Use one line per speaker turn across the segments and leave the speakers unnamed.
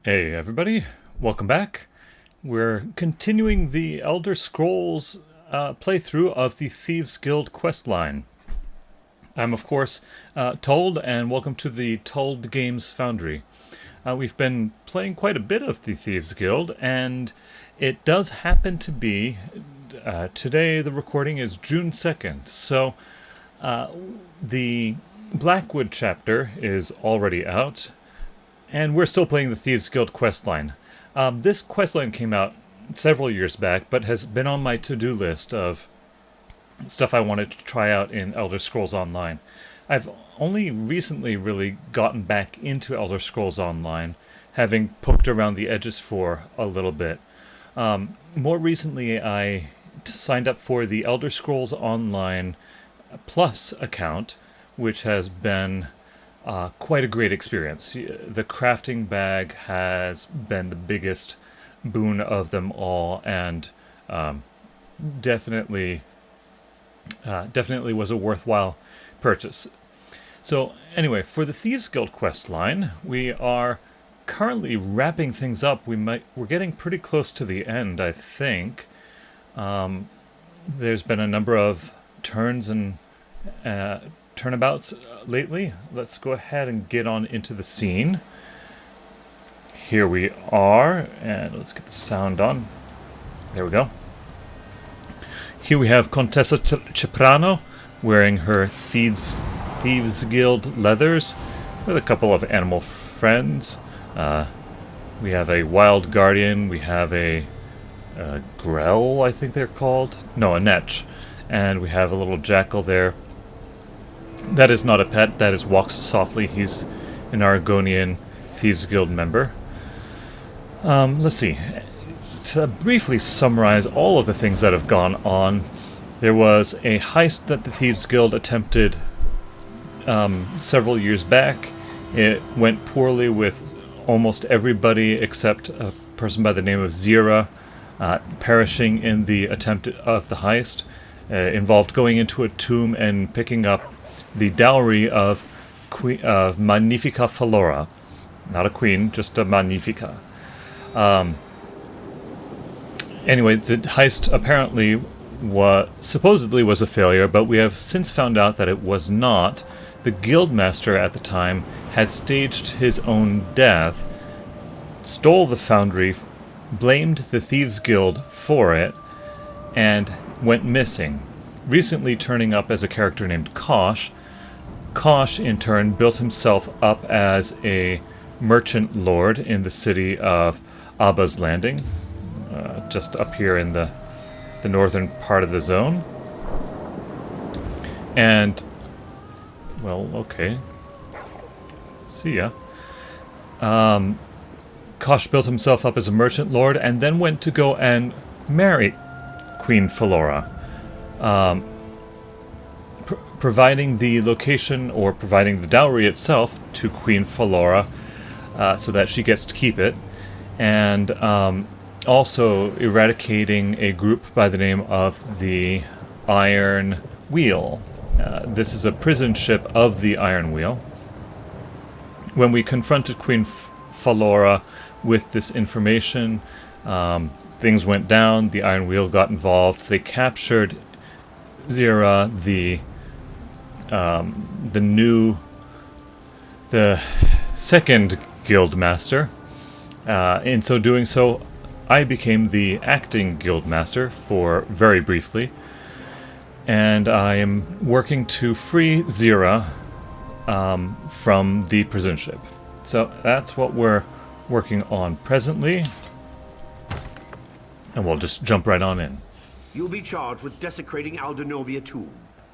Hey everybody, welcome back. We're continuing the Elder Scrolls playthrough of the Thieves Guild questline. I'm of course Told, and welcome to the Told Games Foundry. We've been playing quite a bit of the Thieves Guild, and it does happen to be today. The recording is June 2nd, so the Blackwood chapter is already out. And we're still playing the Thieves Guild questline. This questline came out several years back, but has been on my to-do list of stuff I wanted to try out in Elder Scrolls Online. I've only recently really gotten back into Elder Scrolls Online, having poked around the edges for a little bit. More recently, I signed up for the Elder Scrolls Online Plus account, which has been quite a great experience. The crafting bag has been the biggest boon of them all, and definitely was a worthwhile purchase. So anyway, for the Thieves Guild questline, we are currently wrapping things up. We're getting pretty close to the end, I think. There's been a number of turns and turnabouts lately. Let's go ahead and get on into the scene. Here we are, and let's get the sound on. There we go. Here we have Contessa Ciprano wearing her Thieves Guild leathers with a couple of animal friends. We have a wild guardian. We have a grell, I think they're called. No, a netch. And we have a little jackal there. That is not a pet, that is Walks Softly. He's an Argonian Thieves Guild member. Let's see. To briefly summarize all of the things that have gone on, there was a heist that the Thieves Guild attempted several years back. It went poorly with almost everybody except a person by the name of Zira perishing in the attempt of the heist. Involved going into a tomb and picking up the dowry of Magnifica Falora. Not a queen, just a Magnifica. Anyway, the heist apparently supposedly was a failure, but we have since found out that it was not. The guildmaster at the time had staged his own death, stole the foundry, blamed the Thieves Guild for it, and went missing, recently turning up as a character named Kosh. Kosh, in turn, built himself up as a merchant lord in the city of Abba's Landing, just up here in the northern part of the zone. And, well, okay. See ya. Kosh built himself up as a merchant lord and then went to go and marry Queen Falora. Providing the location, or providing the dowry itself, to Queen Falora, so that she gets to keep it, and also eradicating a group by the name of the Iron Wheel. This is a prison ship of the Iron Wheel. When we confronted Queen Falora with this information, things went down. The Iron Wheel got involved. They captured Zira, the second guild master. In so doing so, I became the acting guild master for very briefly, and I am working to free Zira from the prison ship. So that's what we're working on presently, and we'll just jump right on in.
You'll be charged with desecrating Aldenovia tomb,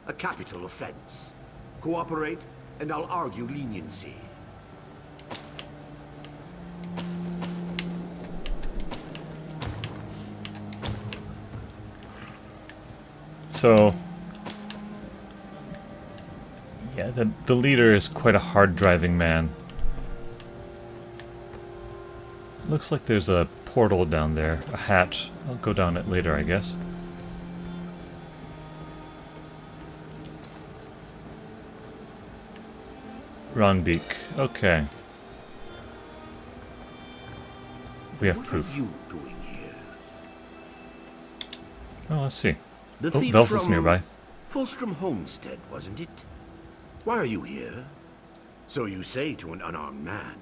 a capital offense. Cooperate, and I'll argue leniency.
So, yeah, the leader is quite a hard-driving man. Looks like there's a portal down there, a hatch. I'll go down it later, I guess. Ronbeak. Okay. We have
What
proof.
are you doing here?
Oh, let's see.
The
Oh,
thief
Velsa's
from
nearby.
Fulstrom Homestead, wasn't it? Why are you here? So you say to an unarmed man.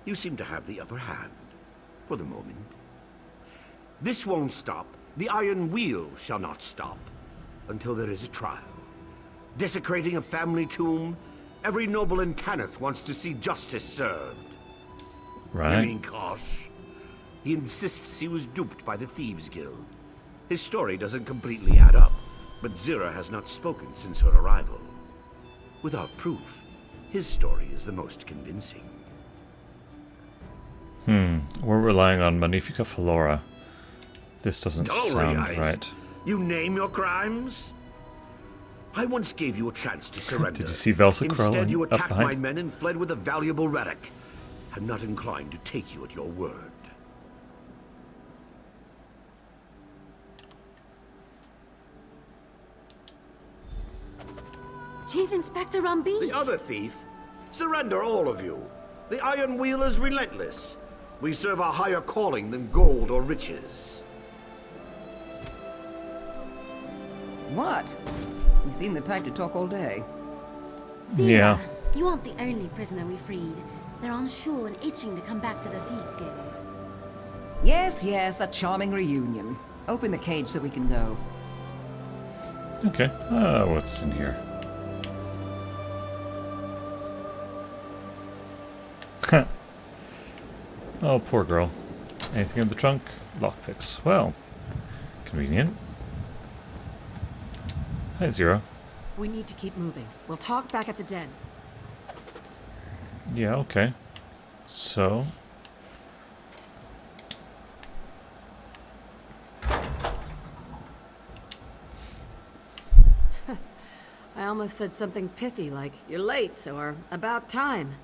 You seem to have the upper hand. For the moment. This won't stop. The Iron Wheel shall not stop. Until there is a trial. Desecrating a family tomb. Every noble in Tanith wants to see justice served.
Right.
You mean Kosh? He insists he was duped by the Thieves Guild. His story doesn't completely add up, but Zira has not spoken since her arrival. Without proof, his story is the most convincing.
We're relying on Magnifica Flora. This doesn't sound
Eyes.
right.
You name your crimes? I once gave you a chance to surrender.
Did you see Velsa
Instead,
crawling
you
up
attacked my
behind?
men and fled with a valuable relic. I'm not inclined to take you at your word.
Chief Inspector Rambi!
The other thief? Surrender, all of you. The Iron Wheel is relentless. We serve a higher calling than gold or riches.
What? You seem the type to talk all day.
Yeah.
You aren't the only prisoner we freed. They're on shore and itching to come back to the Thieves Guild.
Yes, yes, a charming reunion. Open the cage so we can go.
Okay. What's in here? Oh, poor girl. Anything in the trunk? Lockpicks. Well, convenient. Hi, Zero.
We need to keep moving. We'll talk back at the den.
Yeah, okay. So...
I almost said something pithy like, you're late, or about time.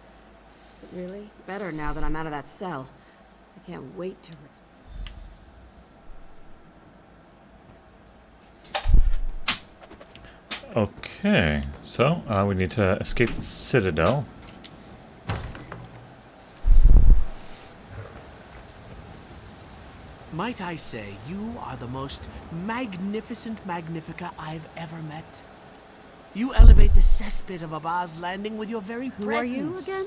But really, better now that I'm out of that cell. I can't wait to...
Okay, so we need to escape the Citadel.
Might I say, you are the most magnificent Magnifica I've ever met. You elevate the cesspit of Abba's Landing with your very
Who are you
presence.
again?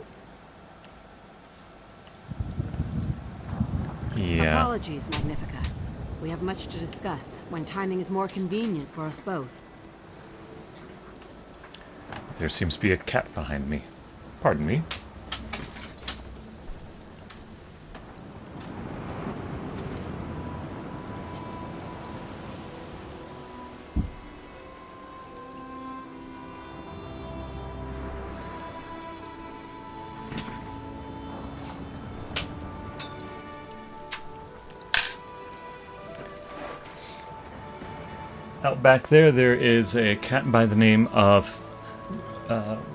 Yeah.
Apologies, Magnifica. We have much to discuss when timing is more convenient for us both.
There seems to be a cat behind me. Pardon me. Out back there is a cat by the name of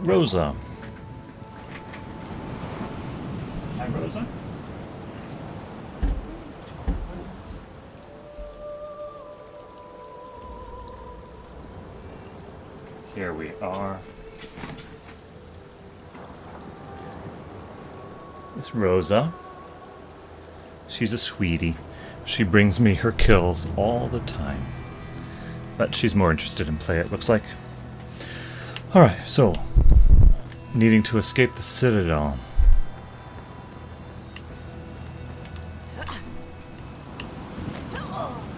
Rosa. Hi, Rosa. Here we are. It's Rosa. She's a sweetie. She brings me her kills all the time. But she's more interested in play, it looks like. Alright, so needing to escape the Citadel.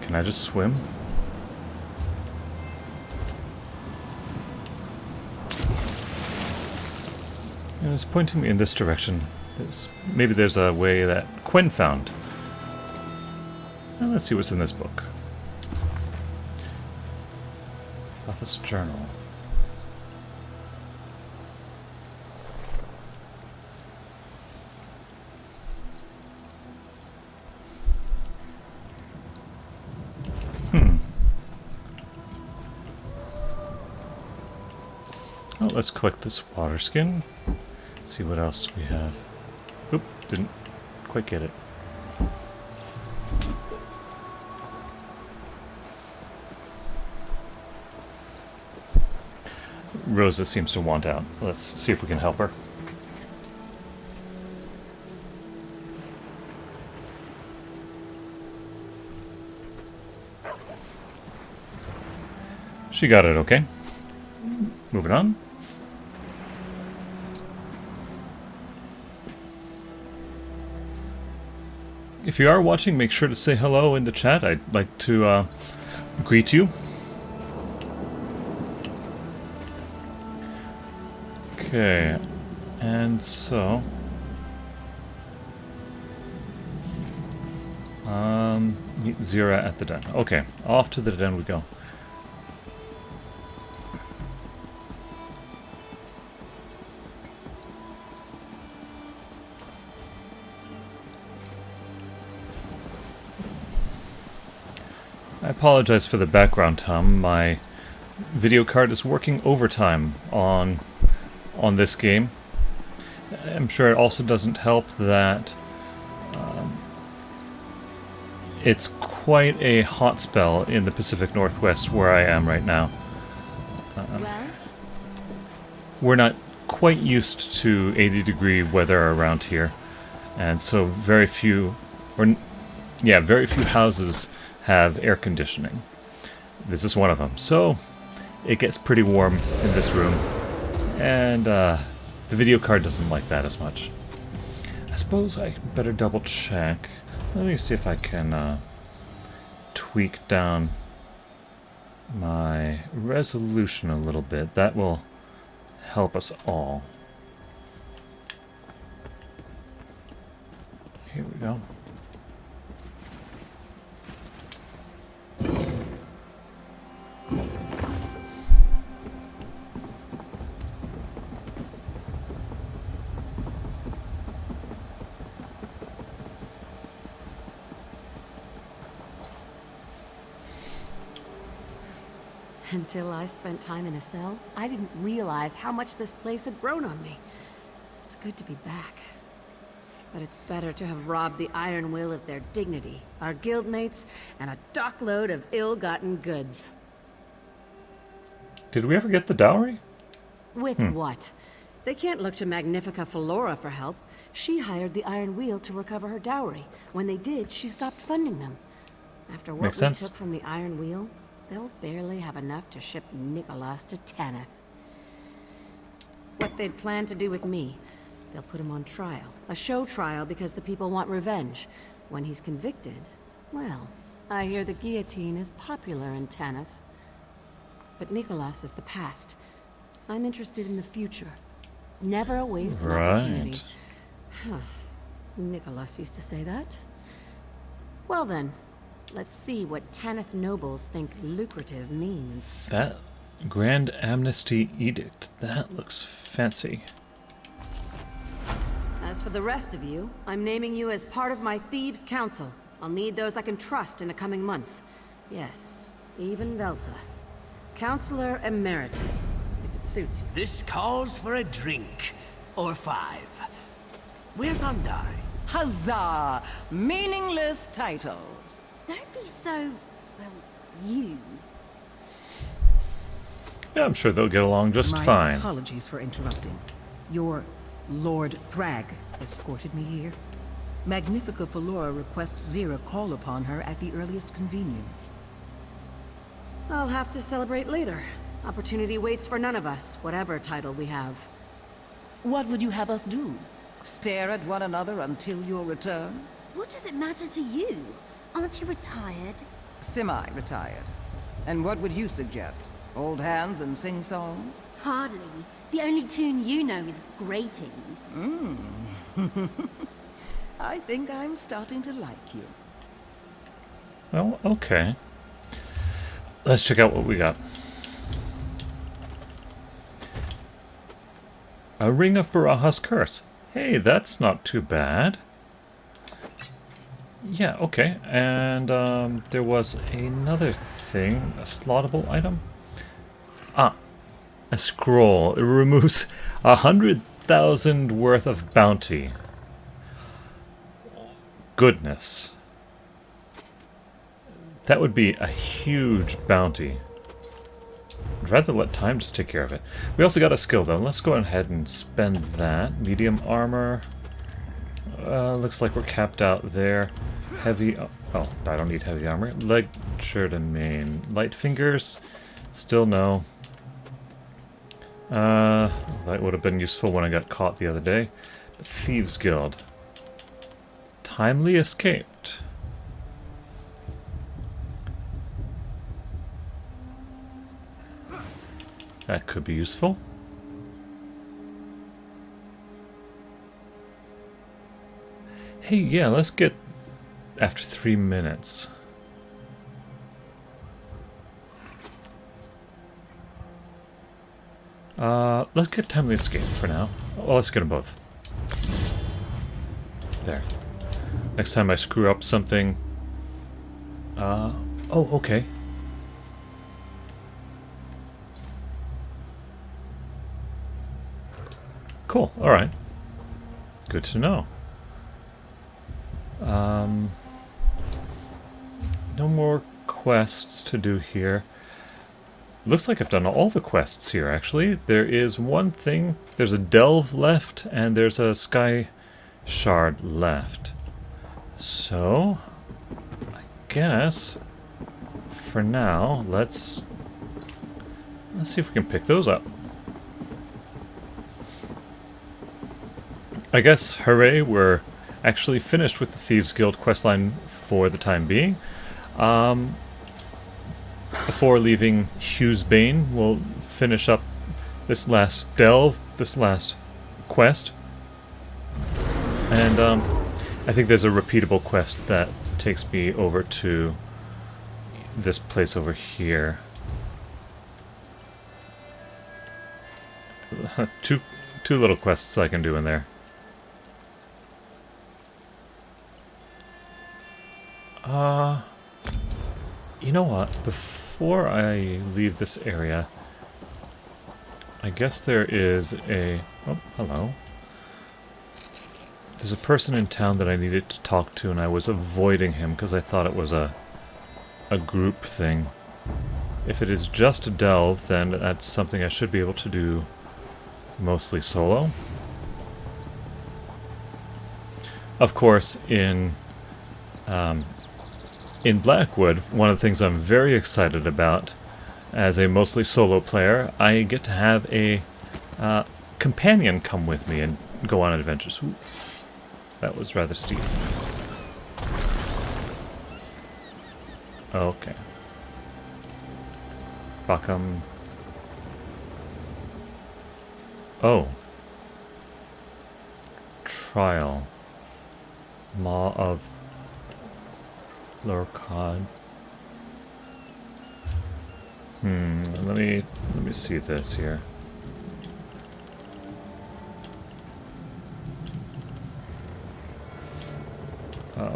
Can I just swim? It's pointing me in this direction. Maybe there's a way that Quinn found. Well, let's see what's in this book. Office journal. Oh, let's collect this water skin. See what else we have. Oop, didn't quite get it. Rosa seems to want out. Let's see if we can help her. She got it okay. Moving on. If you are watching, make sure to say hello in the chat. I'd like to greet you. Okay, and so... meet Zira at the den. Okay, off to the den we go. I apologize for the background, Tom. My video card is working overtime on this game. I'm sure it also doesn't help that it's quite a hot spell in the Pacific Northwest where I am right now.
Well?
We're not quite used to 80-degree weather around here, and so very few houses have air conditioning. This is one of them. So it gets pretty warm in this room, and the video card doesn't like that as much. I suppose I better double check. Let me see if I can tweak down my resolution a little bit. That will help us all. Here we go.
Until I spent time in a cell, I didn't realize how much this place had grown on me. It's good to be back. But it's better to have robbed the Iron Will of their dignity, our guildmates, and a dockload of ill-gotten goods.
Did we ever get the dowry?
With what? They can't look to Magnifica Flora for help. She hired the Iron Wheel to recover her dowry. When they did, she stopped funding them. After what
Makes
we
sense.
took from the Iron Wheel, they'll barely have enough to ship Nicholas to Tanith. What they'd planned to do with me, they'll put him on trial. A show trial because the people want revenge. When he's convicted, well, I hear the guillotine is popular in Tanith. But Nicholas is the past. I'm interested in the future. Never a wasted opportunity. Huh. Nicholas used to say that. Well then, let's see what Tanith nobles think lucrative means.
That Grand Amnesty Edict, that looks fancy.
As for the rest of you, I'm naming you as part of my Thieves Council. I'll need those I can trust in the coming months. Yes, even Velsa. Counselor Emeritus, if it suits you.
This calls for a drink. Or 5. Where's Andai?
Huzzah! Meaningless titles.
Don't be so, well, you.
Yeah, I'm sure they'll get along just
My
fine.
apologies for interrupting. Your Lord Thrag escorted me here. Magnifica Flora requests Zira call upon her at the earliest convenience.
I'll have to celebrate later. Opportunity waits for none of us, whatever title we have.
What would you have us do? Stare at one another until your return?
What does it matter to you? Aren't you retired?
Semi-retired. And what would you suggest? Hold hands and sing songs?
Hardly. The only tune you know is grating.
I think I'm starting to like you.
Well, okay. Let's check out what we got. A Ring of Baraha's Curse. Hey, that's not too bad. Yeah, okay. And there was another thing, a slottable item. Ah, a scroll. It removes 100,000 worth of bounty. Goodness. That would be a huge bounty. I'd rather let time just take care of it. We also got a skill though. Let's go ahead and spend that. Medium armor. Looks like we're capped out there. Heavy... Oh, I don't need heavy armor. Leg, shirt, and main. Light fingers. Still no. That would have been useful when I got caught the other day. The Thieves Guild. Timely escaped. That could be useful. Hey, yeah, let's get after 3 minutes. Let's get Timely Escape for now. Oh, let's get them both. There. Next time I screw up something... oh, okay. Cool, alright. Good to know. No more quests to do here. Looks like I've done all the quests here, actually. There is one thing. There's a delve left, and there's a sky shard left. So, I guess, for now, let's see if we can pick those up. I guess, hooray, we're actually finished with the Thieves Guild questline for the time being. Before leaving Hugh's Bane, we'll finish up this last delve, this last quest. And I think there's a repeatable quest that takes me over to this place over here. Two little quests I can do in there. You know what? Before I leave this area, I guess there is a... Oh, hello. There's a person in town that I needed to talk to, and I was avoiding him because I thought it was a group thing. If it is just a delve, then that's something I should be able to do mostly solo. Of course, in Blackwood, one of the things I'm very excited about as a mostly solo player, I get to have a companion come with me and go on adventures. Ooh, that was rather steep. Okay. Bakam. Oh. Trial. Maw of Lorcod. Let me see this here.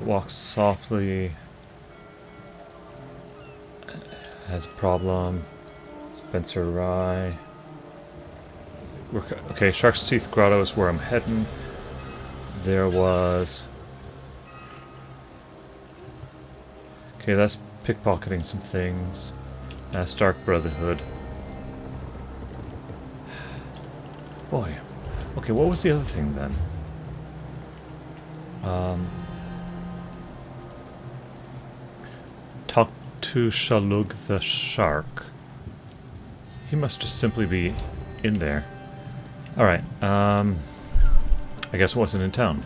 Walks softly. Has a problem. Spencer Rye. Okay, Shark's Teeth Grotto is where I'm heading. There was... Okay, that's pickpocketing some things. That's Dark Brotherhood. Boy. Okay, what was the other thing then? Talk to Shalug the Shark. He must just simply be in there. Alright, I guess it wasn't in town.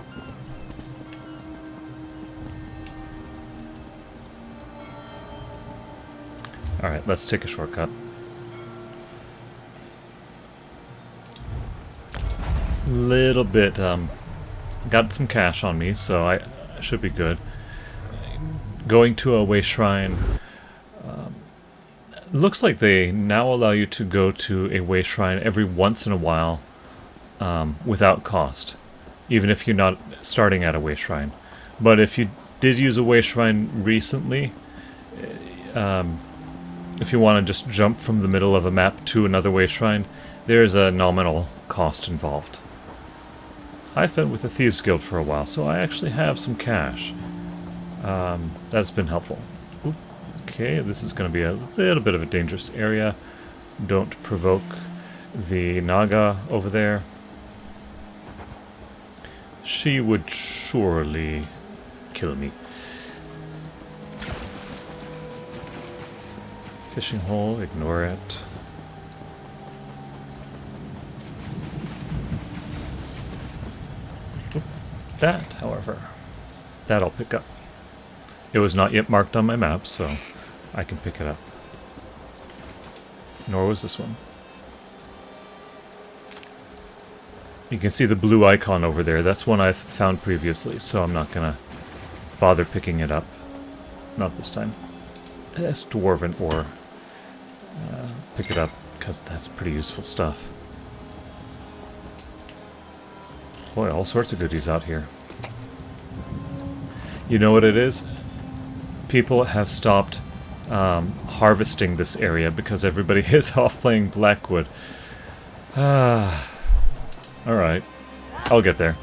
Alright, let's take a shortcut. Little bit, got some cash on me, so I should be good. Going to a way shrine. Looks like they now allow you to go to a way shrine every once in a while without cost, even if you're not starting at a way shrine. But if you did use a way shrine recently, if you want to just jump from the middle of a map to another way shrine, there's a nominal cost involved. I've been with the Thieves Guild for a while, so I actually have some cash. That's been helpful. Oop. Okay, this is going to be a little bit of a dangerous area. Don't provoke the Naga over there. She would surely kill me. Fishing hole, ignore it. Oop. That, however, that I'll pick up. It was not yet marked on my map, so I can pick it up. Nor was this one. You can see the blue icon over there. That's one I've found previously, so I'm not gonna bother picking it up. Not this time. It's dwarven ore. Pick it up, because that's pretty useful stuff. Boy, all sorts of goodies out here. You know what it is? People have stopped harvesting this area because everybody is off playing Blackwood. Alright. I'll get there.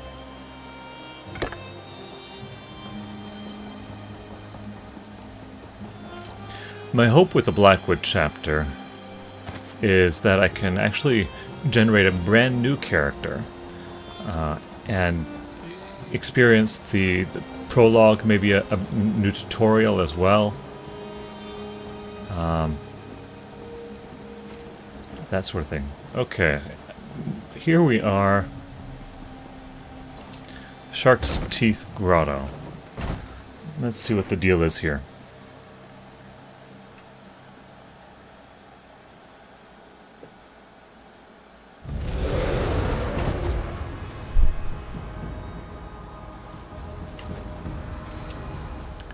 My hope with the Blackwood chapter is that I can actually generate a brand new character and experience the prologue, maybe a new tutorial as well. That sort of thing. Okay, here we are. Shark's Teeth Grotto. Let's see what the deal is here.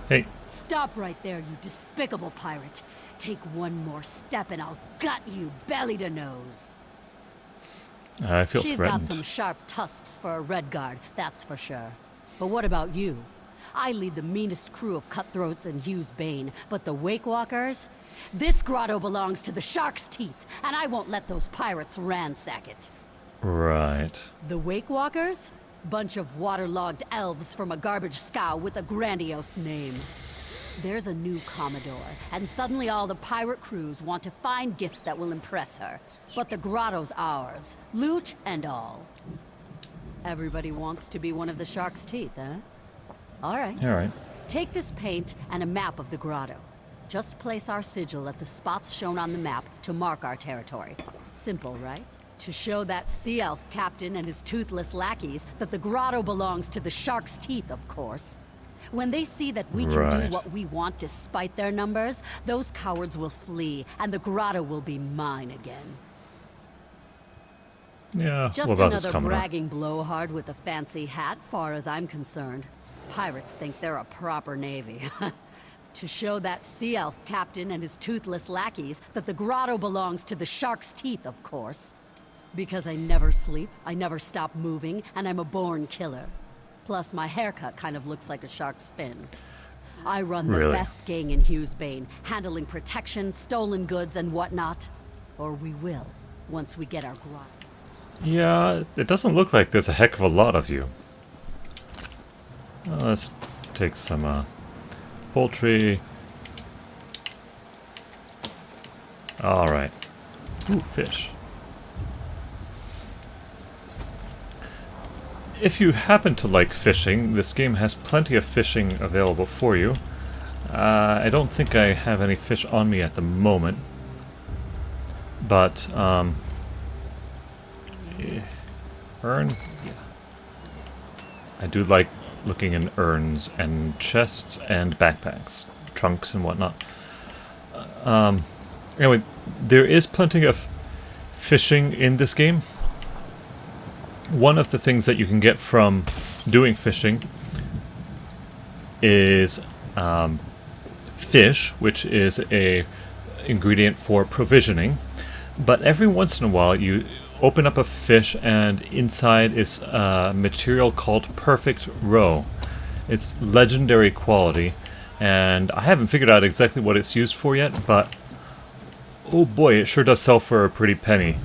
Hey.
Stop right there, you despicable pirate. Take one more step and I'll gut you belly to nose.
I feel
She's
threatened.
got some sharp tusks for a redguard, that's for sure. But what about you? I lead the meanest crew of cutthroats in Hughes Bane, but the Wake Walkers? This grotto belongs to the Shark's Teeth, and I won't let those pirates ransack it.
Right.
The Wake Walkers? Bunch of waterlogged elves from a garbage scow with a grandiose name. There's a new Commodore, and suddenly all the pirate crews want to find gifts that will impress her. But the grotto's ours, loot and all. Everybody wants to be one of the Shark's Teeth, huh? Alright.
Alright.
Take this paint and a map of the grotto. Just place our sigil at the spots shown on the map to mark our territory. Simple, right? To show that sea elf captain and his toothless lackeys that the grotto belongs to the Shark's Teeth, of course. When they see that we can do what we want despite their numbers, those cowards will flee, and the grotto will be mine again.
Yeah,
Just
what about this
another
Commodore?
bragging blowhard with a fancy hat, far as I'm concerned. Pirates think they're a proper navy. To show that sea elf captain and his toothless lackeys that the grotto belongs to the Shark's Teeth, of course. Because I never sleep, I never stop moving, and I'm a born killer. Plus, my haircut kind of looks like a shark's fin. I run the best gang in Hughes Bane, handling protection, stolen goods, and whatnot. Or we will, once we get our grotto.
Yeah, it doesn't look like there's a heck of a lot of you. Let's take some poultry. Alright. Ooh, fish. If you happen to like fishing, this game has plenty of fishing available for you. I don't think I have any fish on me at the moment. But, urn? Yeah. I do like looking in urns and chests and backpacks, trunks and whatnot. Anyway, there is plenty of fishing in this game. One of the things that you can get from doing fishing is fish, which is a ingredient for provisioning. But every once in a while you open up a fish and inside is a material called Perfect Roe. It's legendary quality, and I haven't figured out exactly what it's used for yet, but oh boy, it sure does sell for a pretty penny.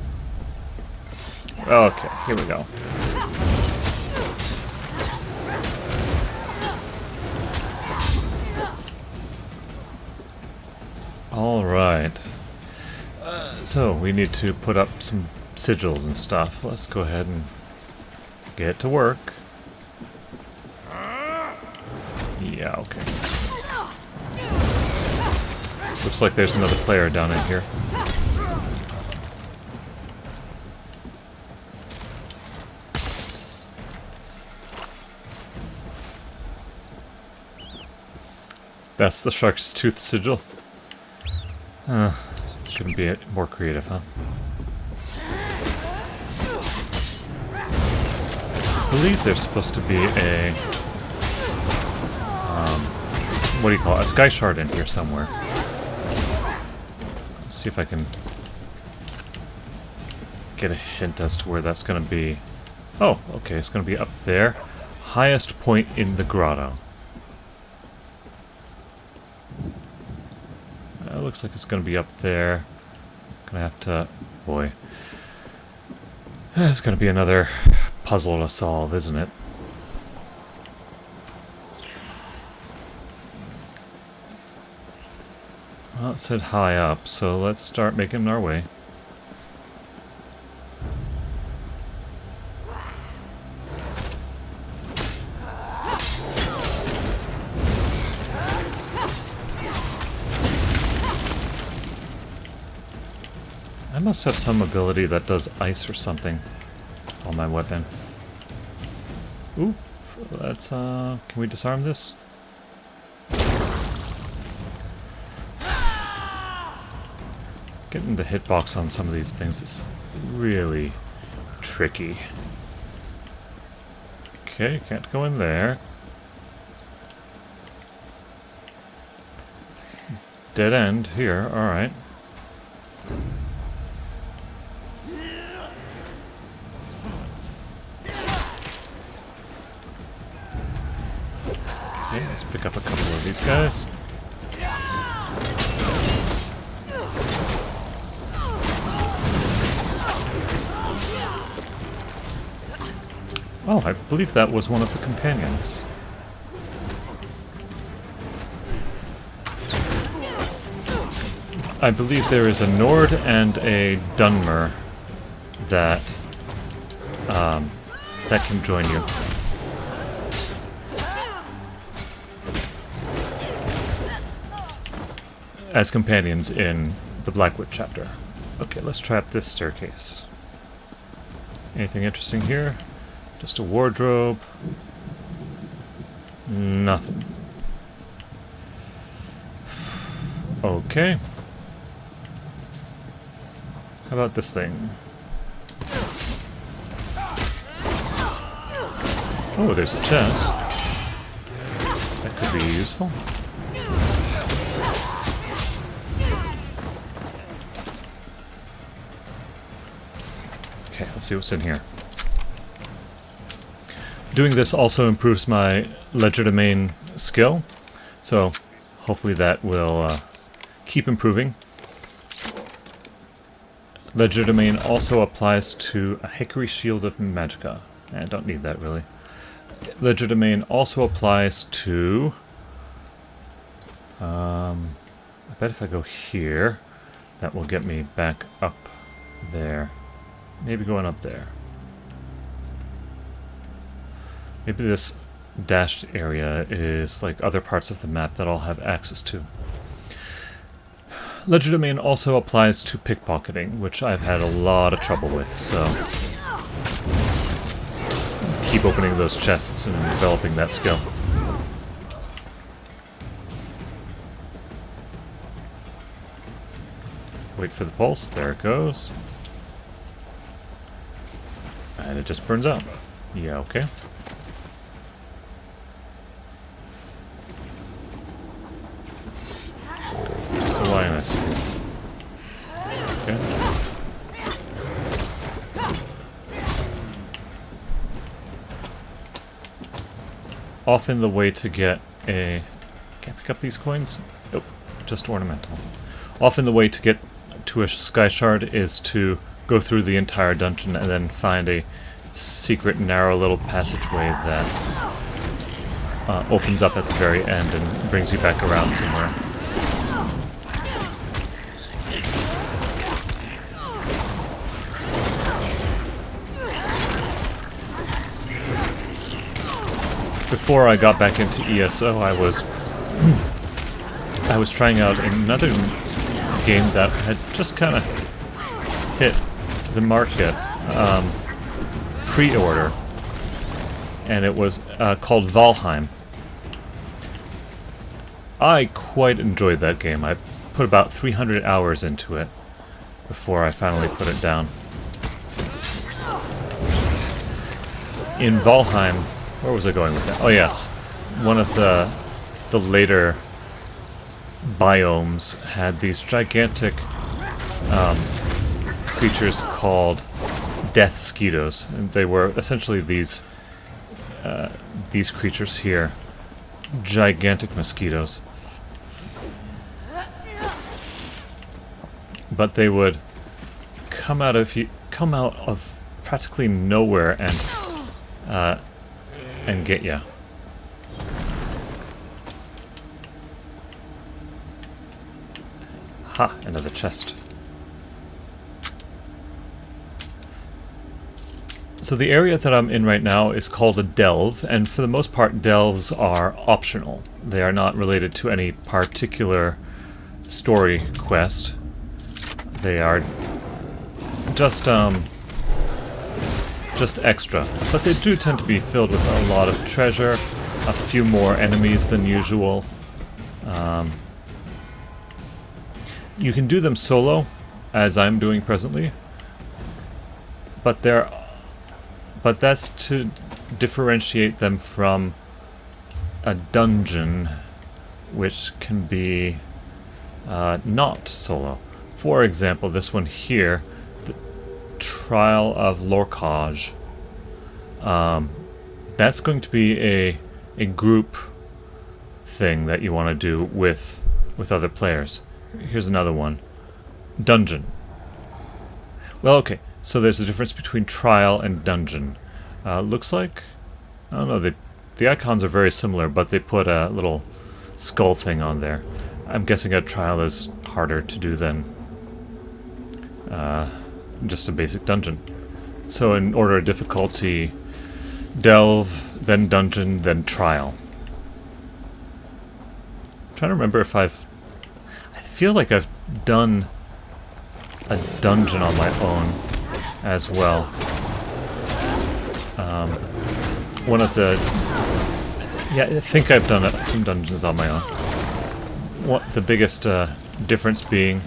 Okay, here we go. Alright. So, we need to put up some sigils and stuff. Let's go ahead and get to work. Yeah, okay. Looks like there's another player down in here. That's the shark's tooth sigil. Couldn't be more creative, huh? I believe there's supposed to be a... what do you call it? A sky shard in here somewhere. Let's see if I can get a hint as to where that's going to be. Oh, okay, it's going to be up there. Highest point in the grotto. It looks like it's going to be up there. Gonna have to... boy. It's going to be another puzzle to solve, isn't it? Well, it said high up, so let's start making our way. I must have some ability that does ice or something on my weapon. Ooh, let's, can we disarm this? Getting the hitbox on some of these things is really tricky. Okay, can't go in there. Dead end here, alright. Okay, let's pick up a couple of these guys. Oh, I believe that was one of the companions. I believe there is a Nord and a Dunmer that that can join you. As companions in the Blackwood chapter. Okay, let's try up this staircase. Anything interesting here? Just a wardrobe. Nothing. Okay. How about this thing? Oh, there's a chest. That could be useful. Okay, let's see what's in here. Doing this also improves my legerdemain skill, so hopefully that will keep improving. Legerdemain also applies to a Hickory Shield of Magicka. I don't need that really. Legerdemain also applies to... I bet if I go here, that will get me back up there. Maybe going up there. Maybe this dashed area is like other parts of the map that I'll have access to. Legerdemain also applies to pickpocketing, which I've had a lot of trouble with, so keep opening those chests and developing that skill. Wait for the pulse, there it goes. And it just burns out. Yeah, okay. Just a lioness. Okay. Often the way to get a... Can't pick up these coins? Nope, just ornamental. Often the way to get to a sky shard is to go through the entire dungeon and then find a secret narrow little passageway that opens up at the very end and brings you back around somewhere. Before I got back into ESO, I was I was trying out another game that had just kind of hit the market, pre-order, and it was called Valheim. I quite enjoyed that game. I put about 300 hours into it before I finally put it down. In Valheim, where was I going with that? Oh yes, one of the later biomes had these gigantic creatures called death skeetos, and they were essentially these creatures here, gigantic mosquitoes. But they would come out of practically nowhere and get ya. Ha! Another chest. So the area that I'm in right now is called a delve, and for the most part delves are optional. They are not related to any particular story quest. They are just extra, but they do tend to be filled with a lot of treasure, a few more enemies than usual. You can do them solo, as I'm doing presently, but that's to differentiate them from a dungeon, which can be not solo. For example, this one here, the Trial of Lorcage. That's going to be a group thing that you want to do with other players. Here's another one. Dungeon. Well, okay, so there's a difference between trial and dungeon. Looks like, I don't know, the icons are very similar, but they put a little skull thing on there. I'm guessing a trial is harder to do than just a basic dungeon. So in order of difficulty, delve, then dungeon, then trial. I'm trying to remember if I feel like I've done a dungeon on my own as well. One of the... Yeah, I think I've done some dungeons on my own. What the biggest difference being...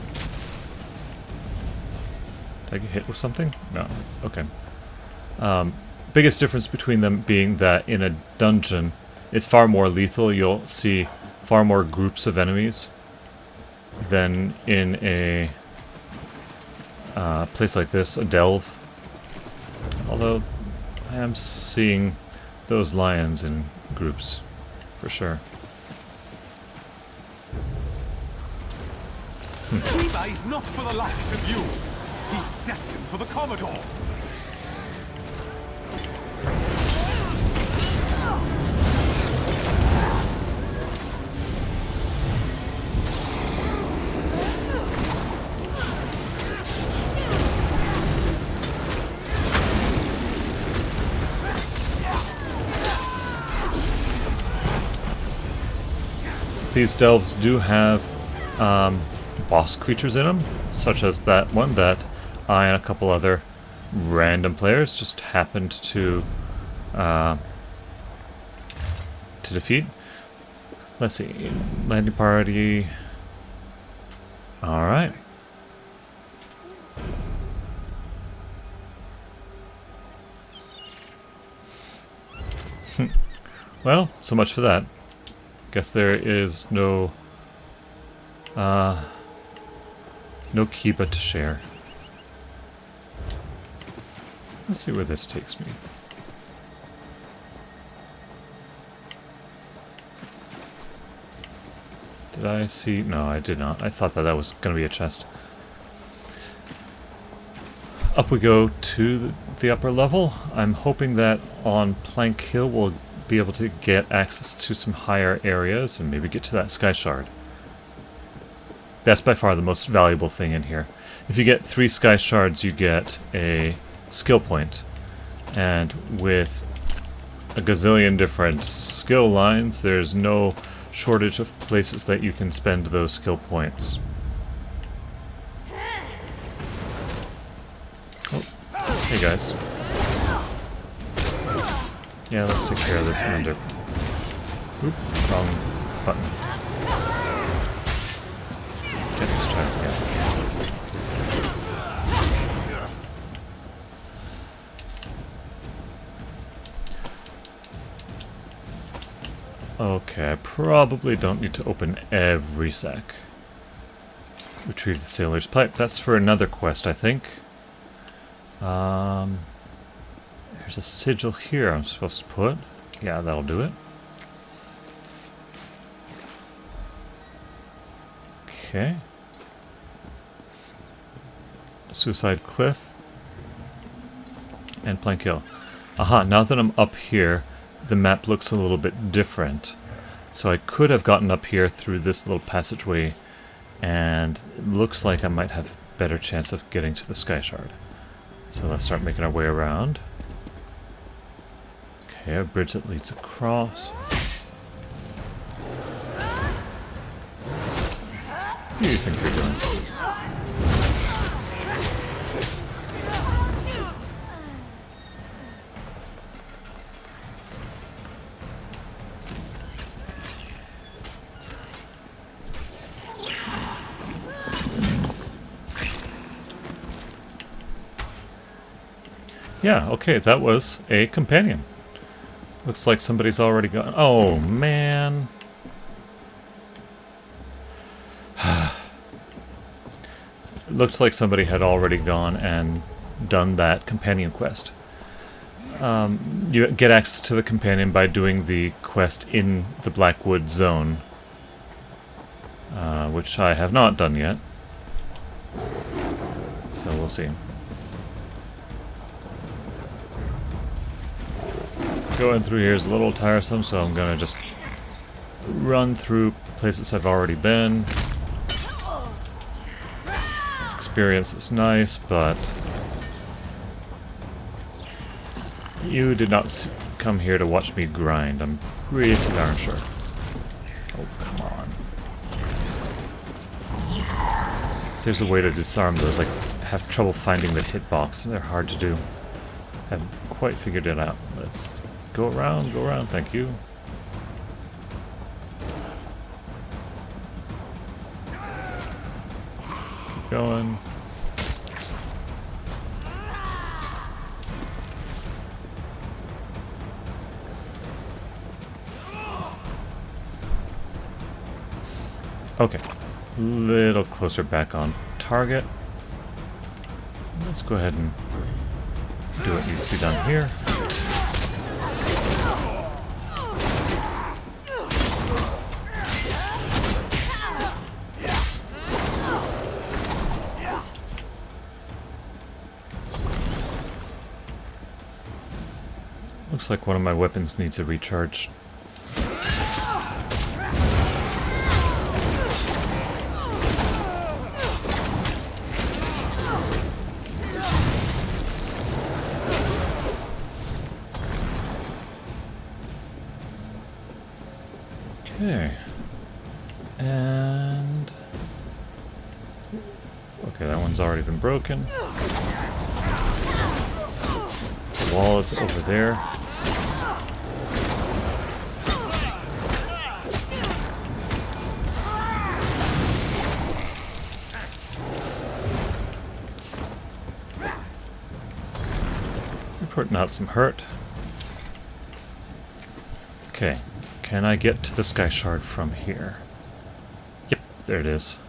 Did I get hit with something? No. Okay. Biggest difference between them being that in a dungeon, it's far more lethal. You'll see far more groups of enemies than in a place like this, a delve. Although I am seeing those lions in groups, for sure.
Levi is not for the likes of you. He's destined for the Commodore.
These delves do have boss creatures in them, such as that one that I and a couple other random players just happened to defeat. Let's see, landing party. All right. Well, so much for that. Guess there is no Kiba to share. Let's see where this takes me. Did I see? No, I did not. I thought that was going to be a chest. Up we go to the upper level. I'm hoping that on Plank Hill we'll be able to get access to some higher areas and maybe get to that sky shard. That's by far the most valuable thing in here. If you get 3 sky shards, you get a skill point. And with a gazillion different skill lines, there's no shortage of places that you can spend those skill points. Oh, hey guys. Yeah, let's take care of this ender. Oop, wrong button. Okay, let's try this again. Okay, I probably don't need to open every sack. Retrieve the sailor's pipe. That's for another quest, I think. There's a sigil here I'm supposed to put. Yeah, that'll do it. Okay. Suicide Cliff. And Plank Hill. Aha, now that I'm up here, the map looks a little bit different. So I could have gotten up here through this little passageway, and it looks like I might have a better chance of getting to the Sky Shard. So let's start making our way around. Okay, a bridge that leads across. What do you think you're doing? Yeah, okay, that was a companion. Looks like somebody's already gone. Oh, man. It looked like somebody had already gone and done that companion quest. You get access to the companion by doing the quest in the Blackwood zone, which I have not done yet. So we'll see. Going through here is a little tiresome, so I'm gonna just run through places I've already been. Experience is nice, but you did not come here to watch me grind. I'm pretty darn sure. Oh, come on. If there's a way to disarm those, I have trouble finding the hitbox. They're hard to do. I haven't quite figured it out. Let's go around, thank you. Keep going. Okay, a little closer back on target. Let's go ahead and do what needs to be done here. Looks like one of my weapons needs a recharge. Okay. And... okay, that one's already been broken. The wall is over there. Putting out some hurt. Okay, can I get to the Sky Shard from here? Yep, there it is.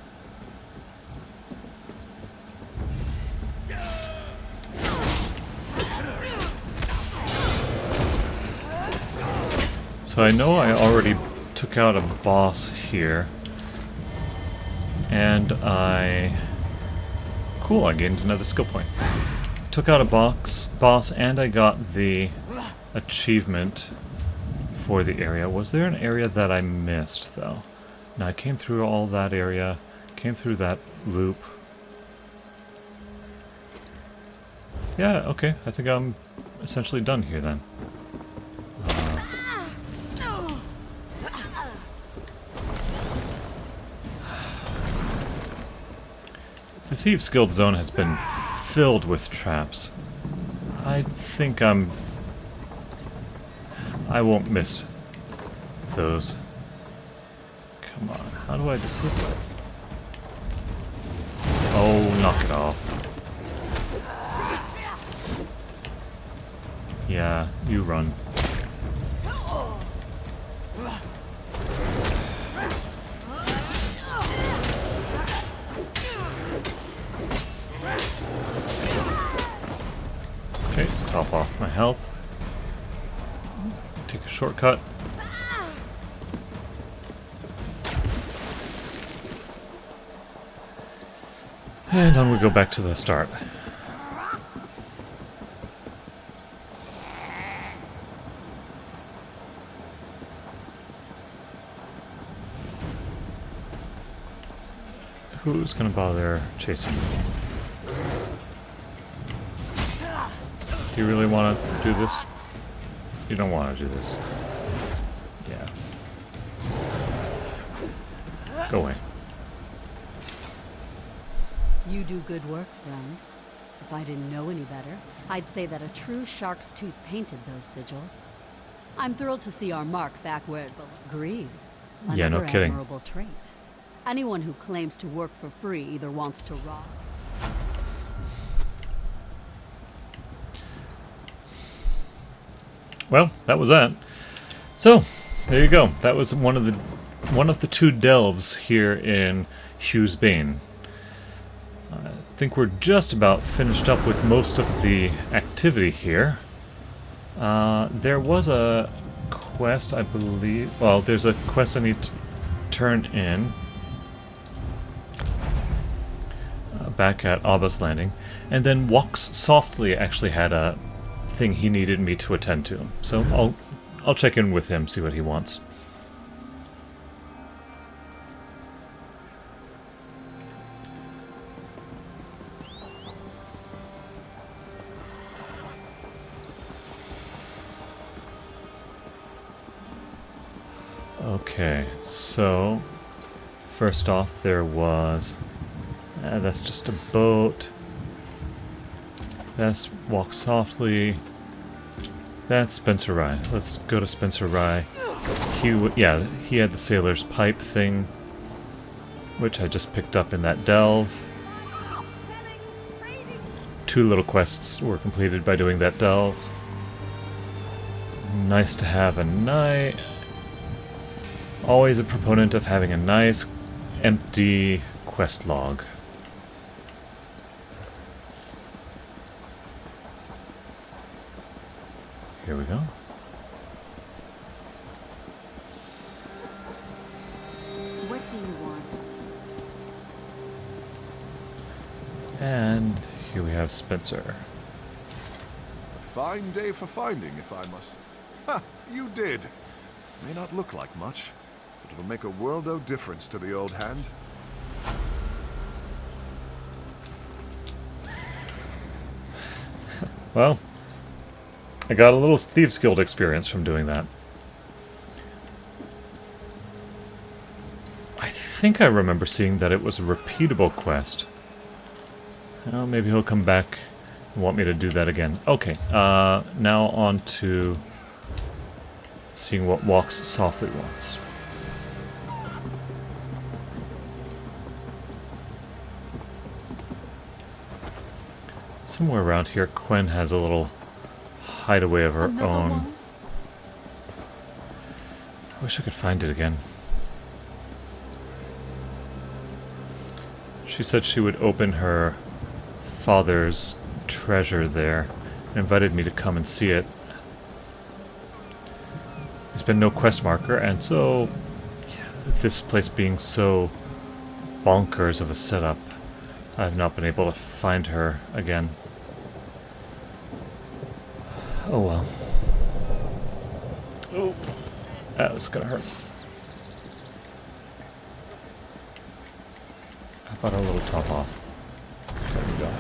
So I know I already took out a boss here, and cool, I gained another skill point. Took out a boss, and I got the achievement for the area. Was there an area that I missed, though? Now, I came through all that area, came through that loop. Yeah, okay, I think I'm essentially done here, then. Thieves Guild zone has been filled with traps. I think I won't miss those. Come on, how do I disable it? Oh, knock it off. Yeah, you run. Okay, top off my health. Take a shortcut. And on we go back to the start. Who's gonna bother chasing me? Do you really want to do this? You don't want to do this. Yeah. Go away.
You do good work, friend. If I didn't know any better, I'd say that a true shark's tooth painted those sigils. I'm thrilled to see our mark back where it belongs. Greed.
Yeah, no
Another
kidding.
admirable trait. Anyone who claims to work for free either wants to rob.
Well, that was that. So, there you go. That was one of the two delves here in Hugh's Bane. I think we're just about finished up with most of the activity here. There was a quest, I believe. Well, there's a quest I need to turn in back at Abba's Landing, and then Walks Softly actually had a thing he needed me to attend to. So I'll check in with him, see what he wants. Okay, so first off there was that's just a boat. That's Walk Softly. That's Spencer Rye. Let's go to Spencer Rye. He had the sailor's pipe thing, which I just picked up in that delve. 2 little quests were completed by doing that delve. Nice to have a night. Always a proponent of having a nice, empty quest log. Here we go.
What do you want?
And here we have Spencer.
A fine day for finding, if I must. Ha! You did! May not look like much, but it'll make a world of difference to the old hand.
Well, I got a little Thieves Guild experience from doing that. I think I remember seeing that it was a repeatable quest. Well, maybe he'll come back and want me to do that again. Okay, now on to seeing what Walks Softly wants. Somewhere around here, Quen has a little hideaway of her own. I wish I could find it again. She said she would open her father's treasure there and invited me to come and see it. There's been no quest marker, and so this place being so bonkers of a setup, I've not been able to find her again. Oh well. Oh, that was gonna hurt. How about a little top off? There we go.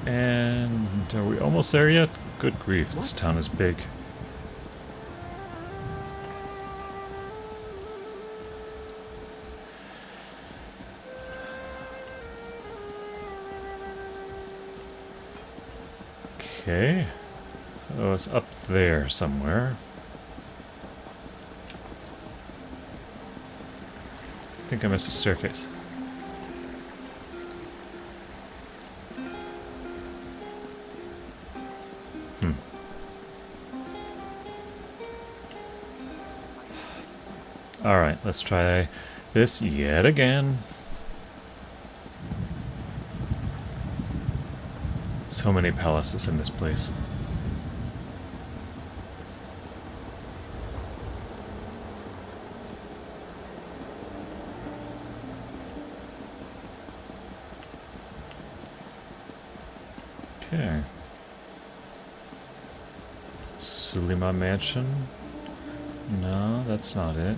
And Are we almost there yet? Good grief, this town is big. Okay, so it's up there somewhere. I think I missed a staircase. Alright, let's try this yet again. So many palaces in this place. Okay. Sulima Mansion? No, that's not it.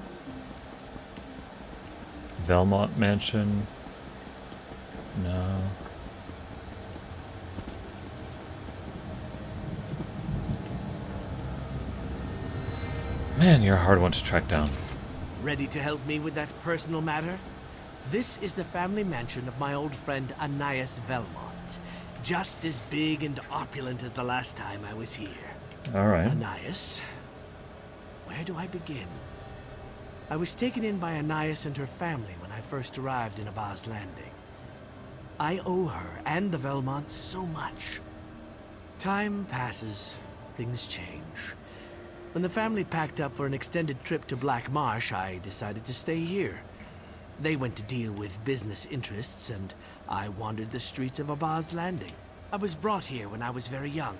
Velmont Mansion? No. Man, you're a hard one to track down.
Ready to help me with that personal matter? This is the family mansion of my old friend Anais Velmont. Just as big and opulent as the last time I was here.
Alright.
Anais? Where do I begin? I was taken in by Anais and her family when I first arrived in Abba's Landing. I owe her and the Velmonts so much. Time passes, things change. When the family packed up for an extended trip to Black Marsh, I decided to stay here. They went to deal with business interests, and I wandered the streets of Abba's Landing. I was brought here when I was very young.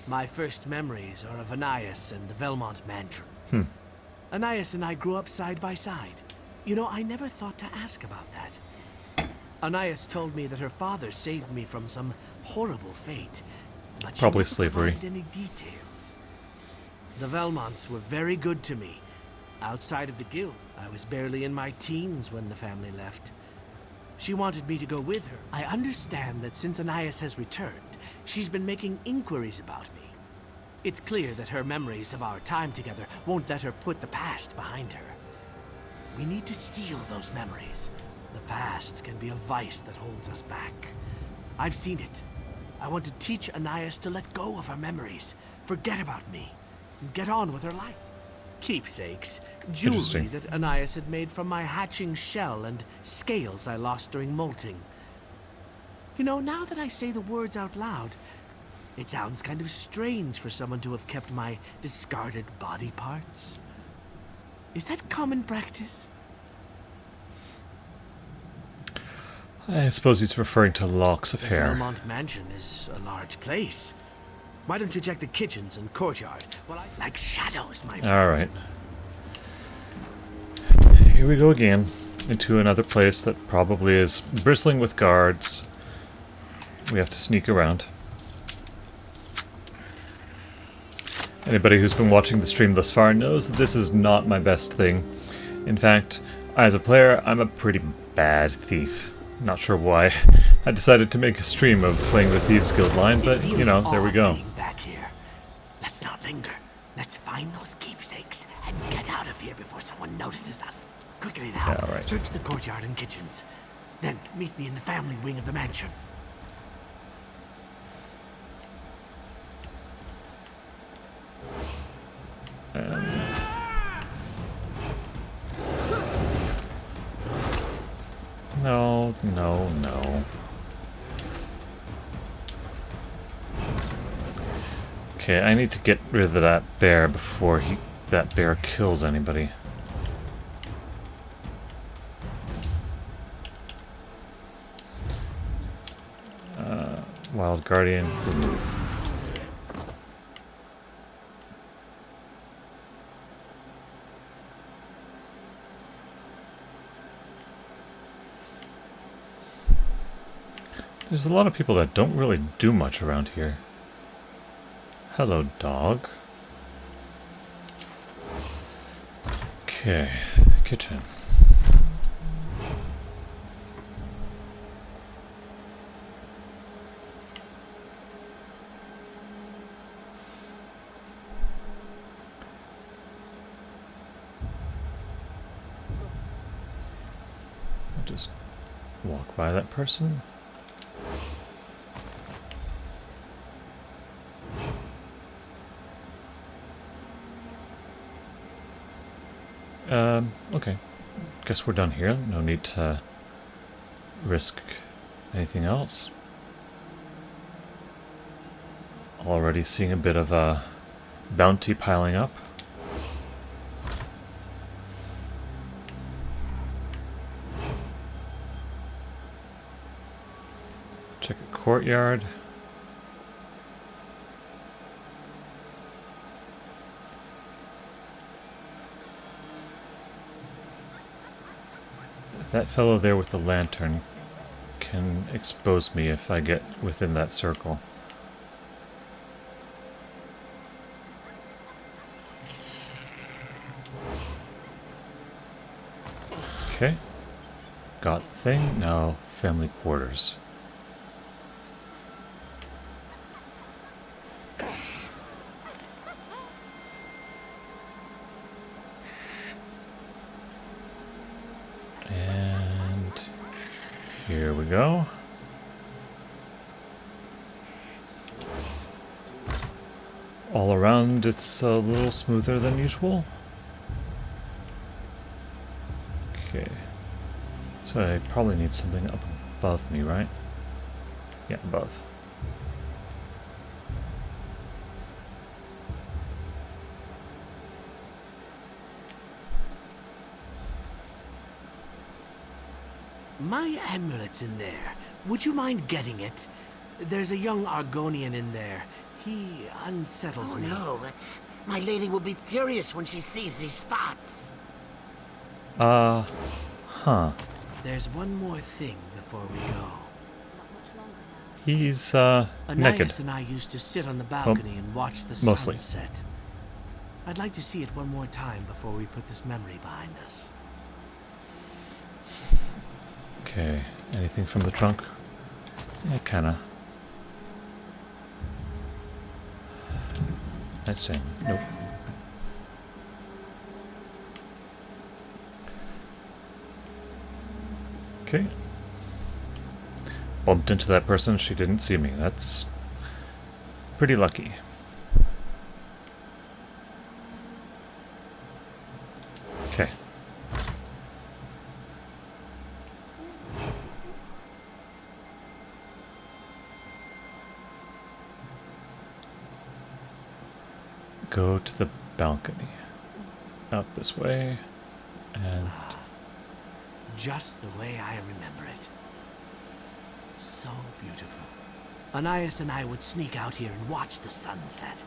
My first memories are of Anais and the Velmont Mansion. Anais and I grew up side by side. You know, I never thought to ask about that. Anais told me that her father saved me from some horrible fate, but
Probably
she never
slavery.
provided any details. The Velmonts were very good to me. Outside of the guild, I was barely in my teens when the family left. She wanted me to go with her. I understand that since Anais has returned, she's been making inquiries about me. It's clear that her memories of our time together won't let her put the past behind her. We need to steal those memories. The past can be a vice that holds us back. I've seen it. I want to teach Anais to let go of her memories, forget about me, and get on with her life. Keepsakes, jewelry
Interesting.
that Anais had made from my hatching shell and scales I lost during molting. You know, now that I say the words out loud, it sounds kind of strange for someone to have kept my discarded body parts. Is that common practice?
I suppose he's referring to locks of
The
hair.
Belmont Mansion is a large place. Why don't you check the kitchens and courtyard? Well, I like shadows, my friend.
Alright. Here we go again. Into another place that probably is bristling with guards. We have to sneak around. Anybody who's been watching the stream thus far knows that this is not my best thing. In fact, as a player, I'm a pretty bad thief. Not sure why. I decided to make a stream of playing the Thieves Guild line, but, you know, there we go.
Back here. Let's not linger. Let's find those keepsakes and get out of here before someone notices us. Quickly now,
Yeah, all right.
search the courtyard and kitchens. Then meet me in the family wing of the mansion.
No, no, no. Okay, I need to get rid of that bear before that bear kills anybody. Wild Guardian, remove. There's a lot of people that don't really do much around here. Hello, dog. Okay, kitchen. just walk by that person. Okay. Guess we're done here. No need to risk anything else. Already seeing a bit of a bounty piling up. Check a courtyard. That fellow there with the lantern can expose me if I get within that circle. Okay. Got the thing. Now family quarters. And here we go. All around it's a little smoother than usual. Okay. So I probably need something up above me, right? Yeah, above.
My amulet's in there. Would you mind getting it? There's a young Argonian in there. He unsettles
Oh
me.
no, my lady will be furious when she sees these spots.
Huh.
There's one more thing before we go.
He's, naked.
Anais and I used to sit on the balcony and watch the
mostly.
sunset. I'd like to see it one more time before we put this memory behind us.
Okay. Anything from the trunk? Yeah, kinda. Nightstand. Nope. Okay. Bumped into that person, she didn't see me. That's pretty lucky. Okay. Go to the balcony. Out this way. And
Just the way I remember it. So beautiful. Anais and I would sneak out here and watch the sunset.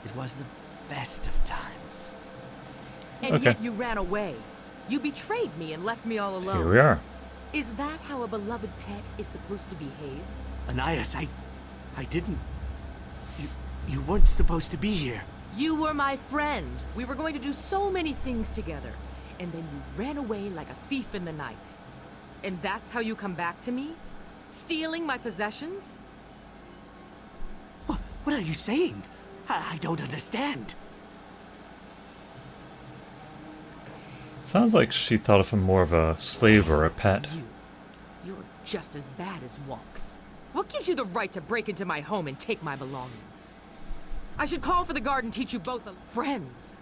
It was the best of times.
And
Okay.
yet you ran away. You betrayed me and left me all alone.
here we are.
Is that how a beloved pet is supposed to behave?
Anais, I didn't. You weren't supposed to be here.
You were my friend. We were going to do so many things together. And then you ran away like a thief in the night. And that's how you come back to me? Stealing my possessions?
What are you saying? I don't understand.
Sounds like she thought of him more of a slave or a pet.
You're just as bad as wonks. What gives you the right to break into my home and take my belongings? I should call for the guard and teach you both friends.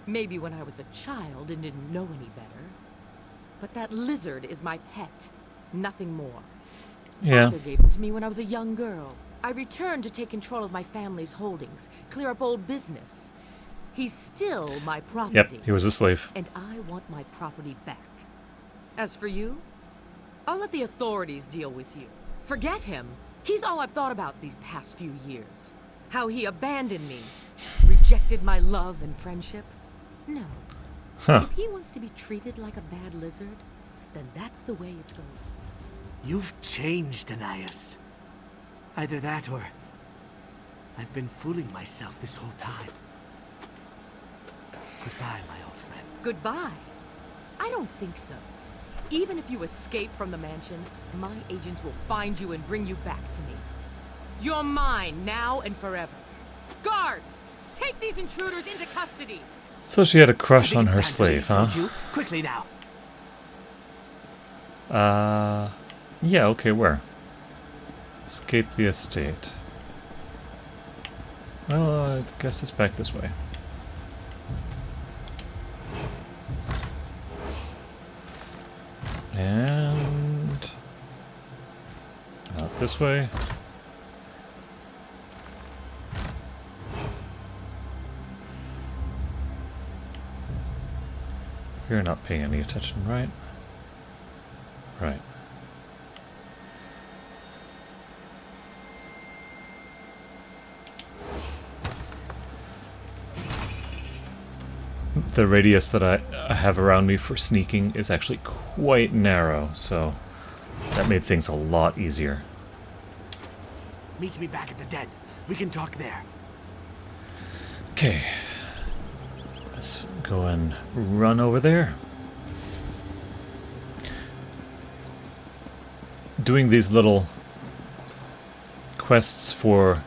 Maybe when I was a child and didn't know any better. But that lizard is my pet, nothing more.
Yeah.
Father gave him to me when I was a young girl. I returned to take control of my family's holdings, clear up old business. He's still my property.
Yep, he was a slave.
And I want my property back. As for you, I'll let the authorities deal with you. Forget him. He's all I've thought about these past few years. How he abandoned me, rejected my love and friendship. No.
Huh.
If he wants to be treated like a bad lizard, then that's the way it's going.
You've changed, Anais. Either that or I've been fooling myself this whole time. Goodbye, my old friend.
Goodbye? I don't think so. Even if you escape from the mansion, my agents will find you and bring you back to me. You're mine now and forever. Guards! Take these intruders into custody!
So she had a
I
crush
think
on
it's
her
time to
slave,
leave,
huh?
don't you? Quickly now.
Yeah, okay, where? Escape the estate. Well, I guess it's back this way. And... out this way. You're not paying any attention, right? Right. The radius that I have around me for sneaking is actually quite narrow, so that made things a lot easier.
Meet me back at the den. We can talk there.
Okay. Let's go and run over there. Doing these little quests for...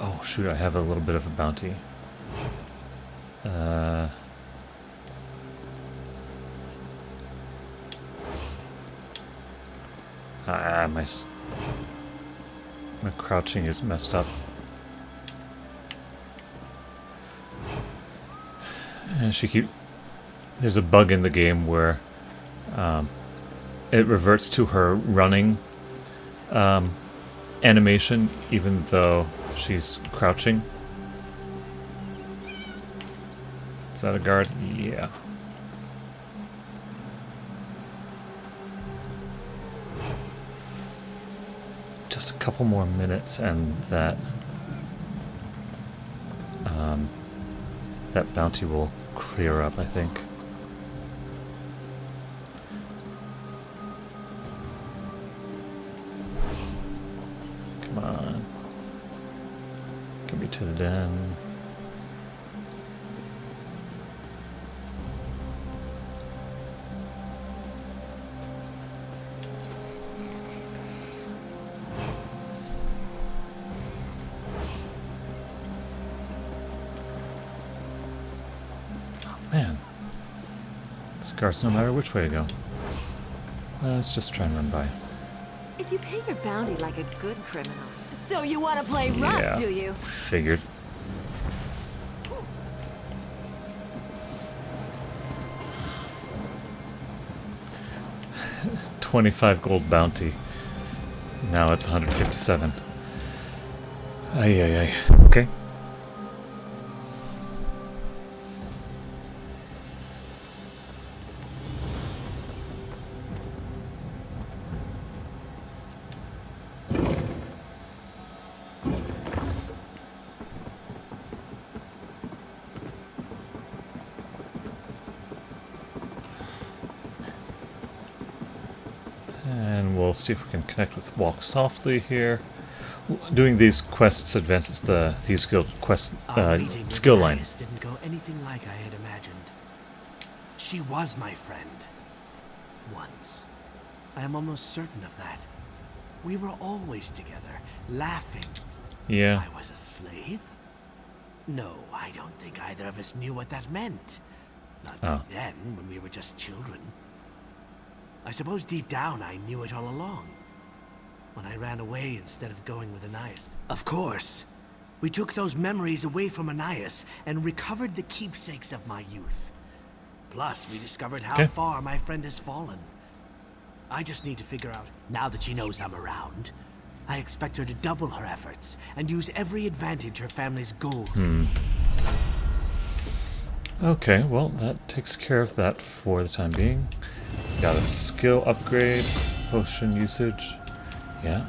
oh shoot, I have a little bit of a bounty. My crouching is messed up. And there's a bug in the game where it reverts to her running animation even though she's crouching. Is that a guard? Yeah. Just a couple more minutes and that that bounty will clear up, I think. Come on. Get me to the den. Man, this guards no matter which way to go. Let's just try and run by.
If you pay your bounty like a good criminal. So you want to play rough,
Yeah,
do you?
figured. $25 gold bounty. Now it's 157. Ay, ay, ay. Okay. And we'll see if we can connect with Walk Softly here. Doing these quests advances the Thieves Guild quest skill line.
Didn't go anything like I had imagined. She was my friend. Once. I am almost certain of that. We were always together, laughing.
Yeah.
I was a slave? No, I don't think either of us knew what that meant. Not then, when we were just children. I suppose deep down I knew it all along. When I ran away instead of going with Anais. Of course! We took those memories away from Anais and recovered the keepsakes of my youth. Plus, we discovered how far my friend has fallen. I just need to figure out, now that she knows I'm around, I expect her to double her efforts and use every advantage her family's gold.
Okay, well, that takes care of that for the time being. Got a skill upgrade, potion usage. Yeah.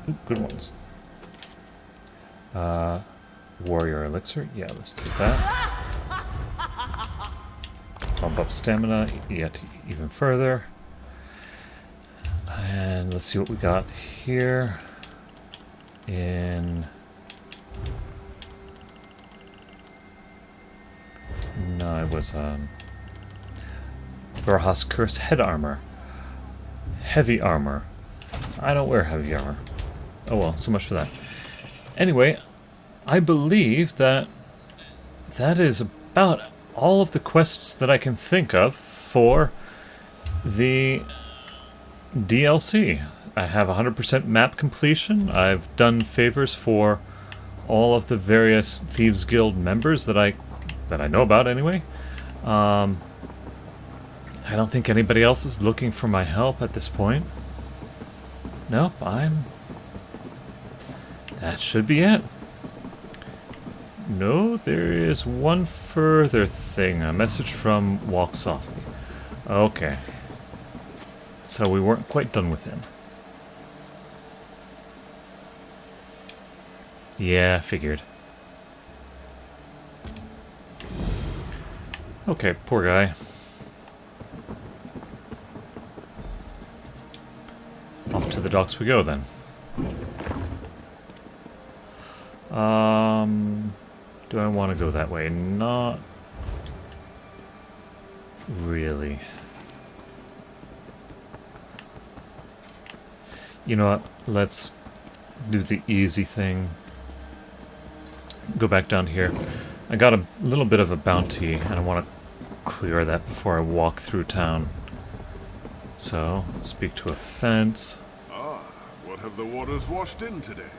Ooh, good ones. Warrior elixir. Yeah, let's do that. Bump up stamina yet even further. And let's see what we got here. No, it was Barajas Curse head armor. Heavy armor. I don't wear heavy armor. Oh well, so much for that. Anyway, I believe that is about all of the quests that I can think of for the DLC. I have 100% map completion. I've done favors for all of the various Thieves Guild members that I know about anyway. I don't think anybody else is looking for my help at this point. Nope, that should be it. No, there is one further thing. A message from Walk Softly. Okay. So we weren't quite done with him. Yeah, figured. Okay, poor guy. Off to the docks we go then. Do I want to go that way? Not really. You know what? Let's do the easy thing. Go back down here. I got a little bit of a bounty, and I want to clear that before I walk through town. So, let's speak to a fence.
Ah, what have the waters washed in today?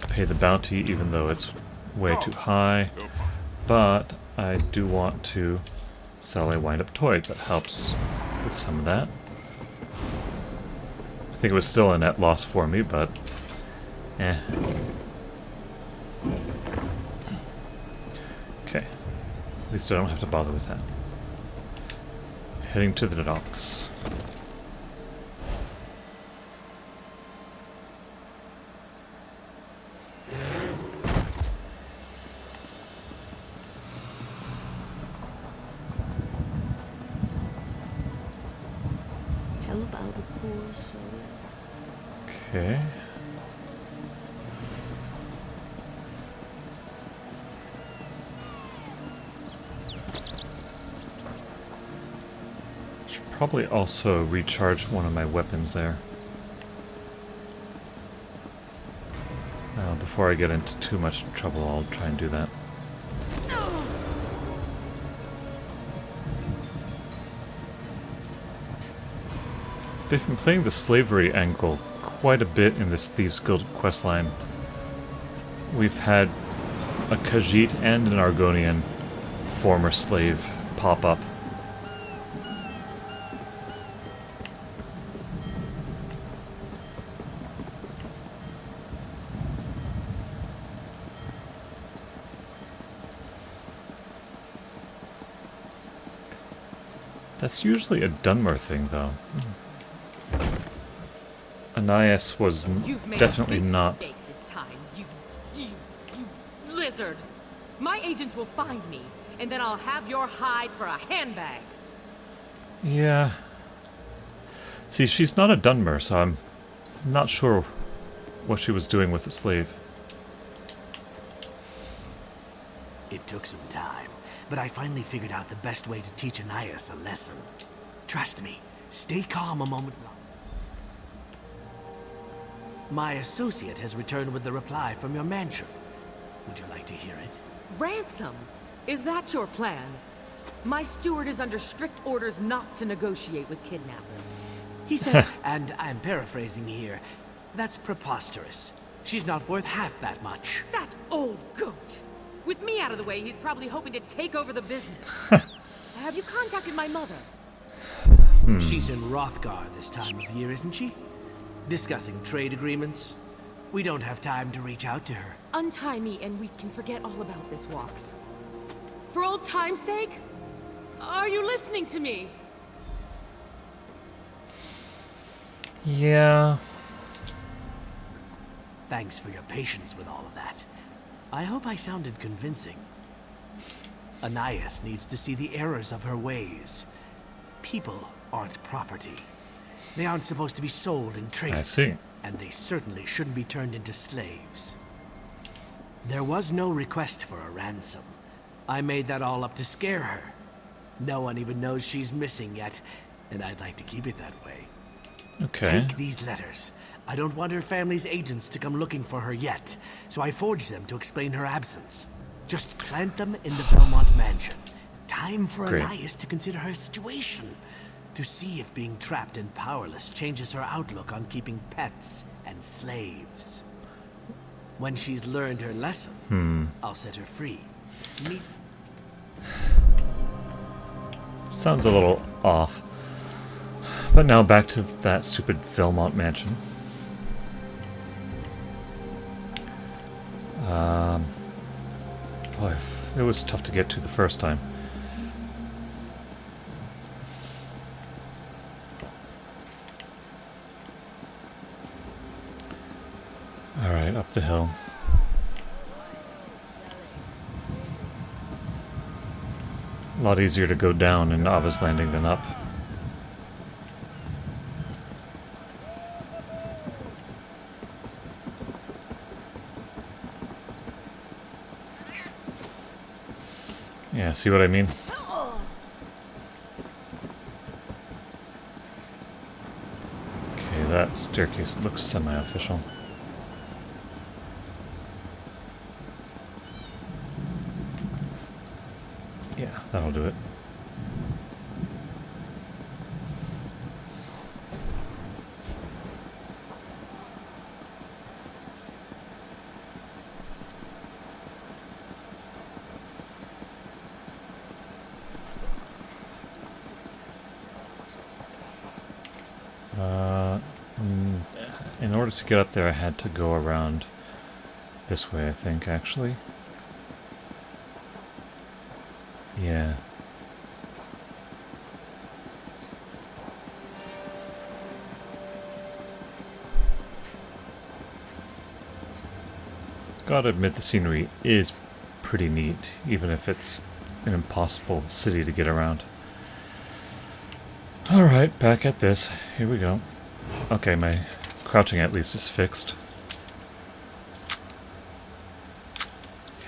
Pay the bounty even though it's way too high. But I do want to sell a wind-up toy that helps with some of that. I think it was still a net loss for me, but eh. Okay. At least I don't have to bother with that. Heading to the docks.
Help out the poor soul.
Okay. Should probably also recharge one of my weapons there. Before I get into too much trouble, I'll try and do that. They've been playing the slavery angle quite a bit in this Thieves Guild questline. We've had a Khajiit and an Argonian former slave pop up. That's usually a Dunmer thing, though. Anais was
You've made
definitely
a big
not.
mistake this time. You lizard. My agents will find me, and then I'll have your hide for a handbag.
Yeah. See, she's not a Dunmer, so I'm not sure what she was doing with the slave.
It took some time, but I finally figured out the best way to teach Anais a lesson. Trust me, stay calm a moment longer. My associate has returned with the reply from your mansion. Would you like to hear it?
Ransom? Is that your plan? My steward is under strict orders not to negotiate with kidnappers.
He said, and I'm paraphrasing here, that's preposterous. She's not worth half that much.
That old goat! With me out of the way, he's probably hoping to take over the business. Have you contacted my mother?
She's in Rothgar this time of year, isn't she? Discussing trade agreements. We don't have time to reach out to her.
Untie me and we can forget all about this, Walks. For old time's sake? Are you listening to me?
Yeah.
Thanks for your patience with all of that. I hope I sounded convincing. Anais needs to see the errors of her ways. People aren't property. They aren't supposed to be sold and traded.
I see.
And they certainly shouldn't be turned into slaves. There was no request for a ransom. I made that all up to scare her. No one even knows she's missing yet, and I'd like to keep it that way.
Okay.
Take these letters. I don't want her family's agents to come looking for her yet, so I forged them to explain her absence. Just plant them in the Belmont mansion. Time for
Great.
Anais to consider her situation. To see if being trapped and powerless changes her outlook on keeping pets and slaves. When she's learned her lesson, I'll set her free. Meet...
Sounds a little off. But now back to that stupid Belmont mansion. Boy, it was tough to get to the first time. Alright, up the hill. A lot easier to go down in Ava's Landing than up. Yeah, see what I mean? Okay, that staircase looks semi-official. Yeah, that'll do it. In order to get up there, I had to go around this way, I think, actually. Yeah. Gotta admit, the scenery is pretty neat, even if it's an impossible city to get around. Alright, back at this. Here we go. Okay, my crouching at least is fixed.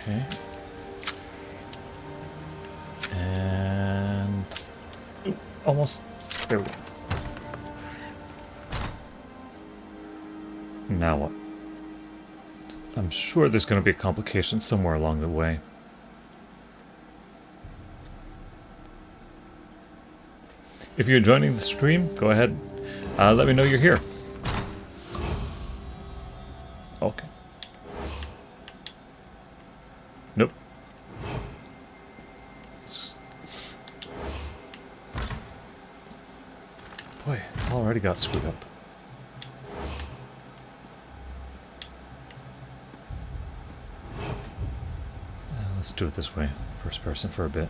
Okay. And... Ooh, almost... There we go. Now what? I'm sure there's going to be a complication somewhere along the way. If you're joining the stream, go ahead. Let me know you're here. Okay. Nope. Boy, already got screwed up. Let's do it this way. First person for a bit.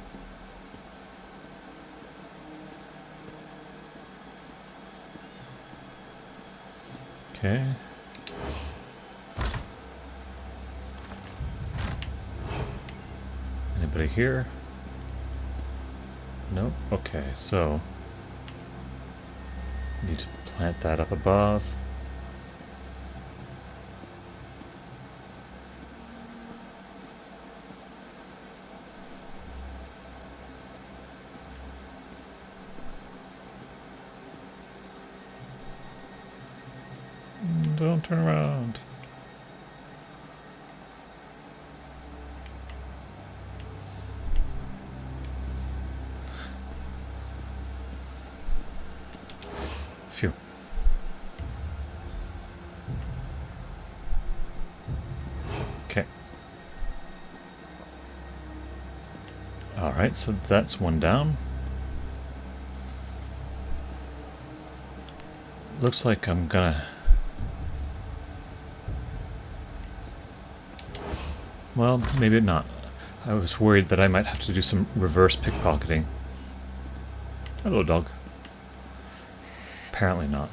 Okay. Anybody here? Nope. Okay, so need to plant that up above. Don't turn around. Phew. Okay. Alright, so that's one down. Looks like I'm gonna... Well, maybe not. I was worried that I might have to do some reverse pickpocketing. Hello, dog. Apparently not.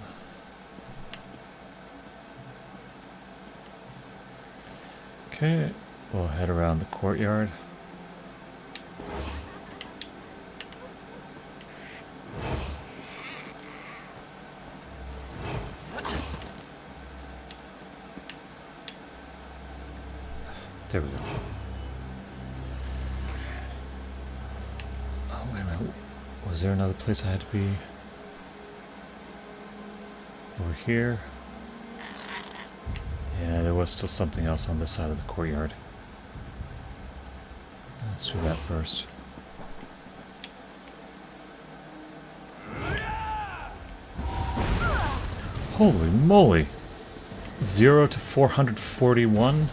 Okay, we'll head around the courtyard. There we go. Oh, wait a minute. Was there another place I had to be? Over here? Yeah, there was still something else on this side of the courtyard. Let's do that first. Holy moly. 0 to 441.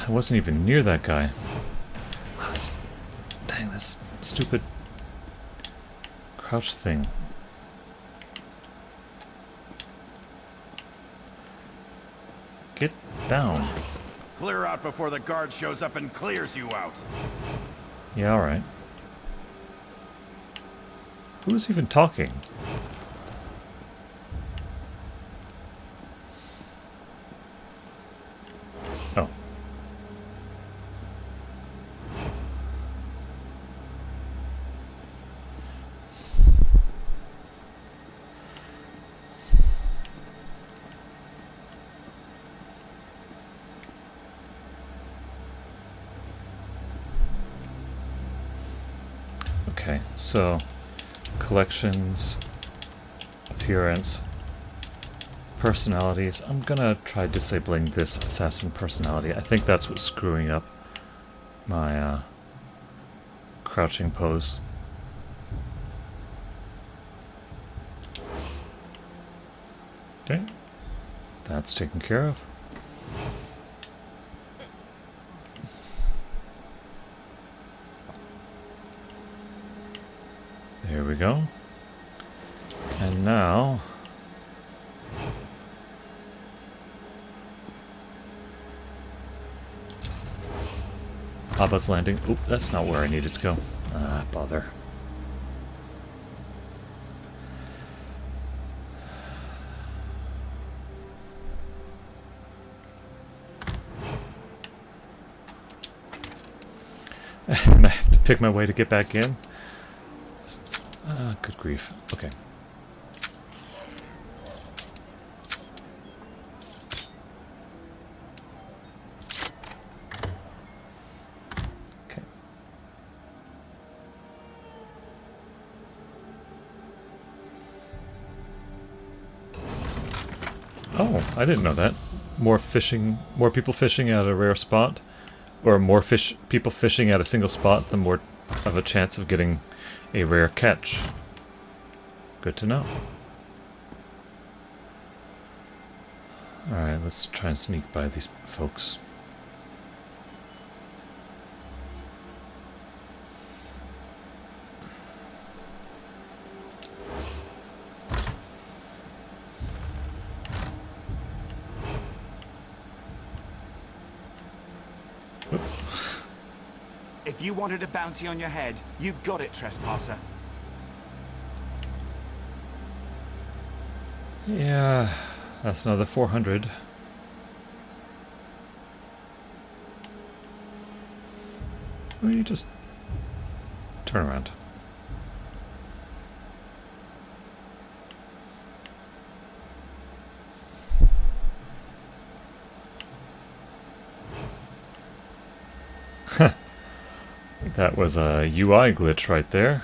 I wasn't even near that guy. Dang, this stupid crouch thing. Get down.
Clear out before the guard shows up and clears you out.
Yeah, alright. Who's even talking? Oh. Okay, so collections, appearance, personalities. I'm gonna try disabling this assassin personality. I think that's what's screwing up my crouching pose. Okay, that's taken care of. There we go. And now... Abba's Landing. Oop, that's not where I needed to go. Ah, bother. I have to pick my way to get back in. Good grief. Okay. Okay. Oh, I didn't know that. More people fishing at a rare spot, or more people fishing at a single spot, the more of a chance of getting a rare catch. Good to know. Alright, let's try and sneak by these folks.
If you wanted a bounty on your head, you got it, trespasser.
Yeah, that's another 400. Will you just turn around? That was a UI glitch right there.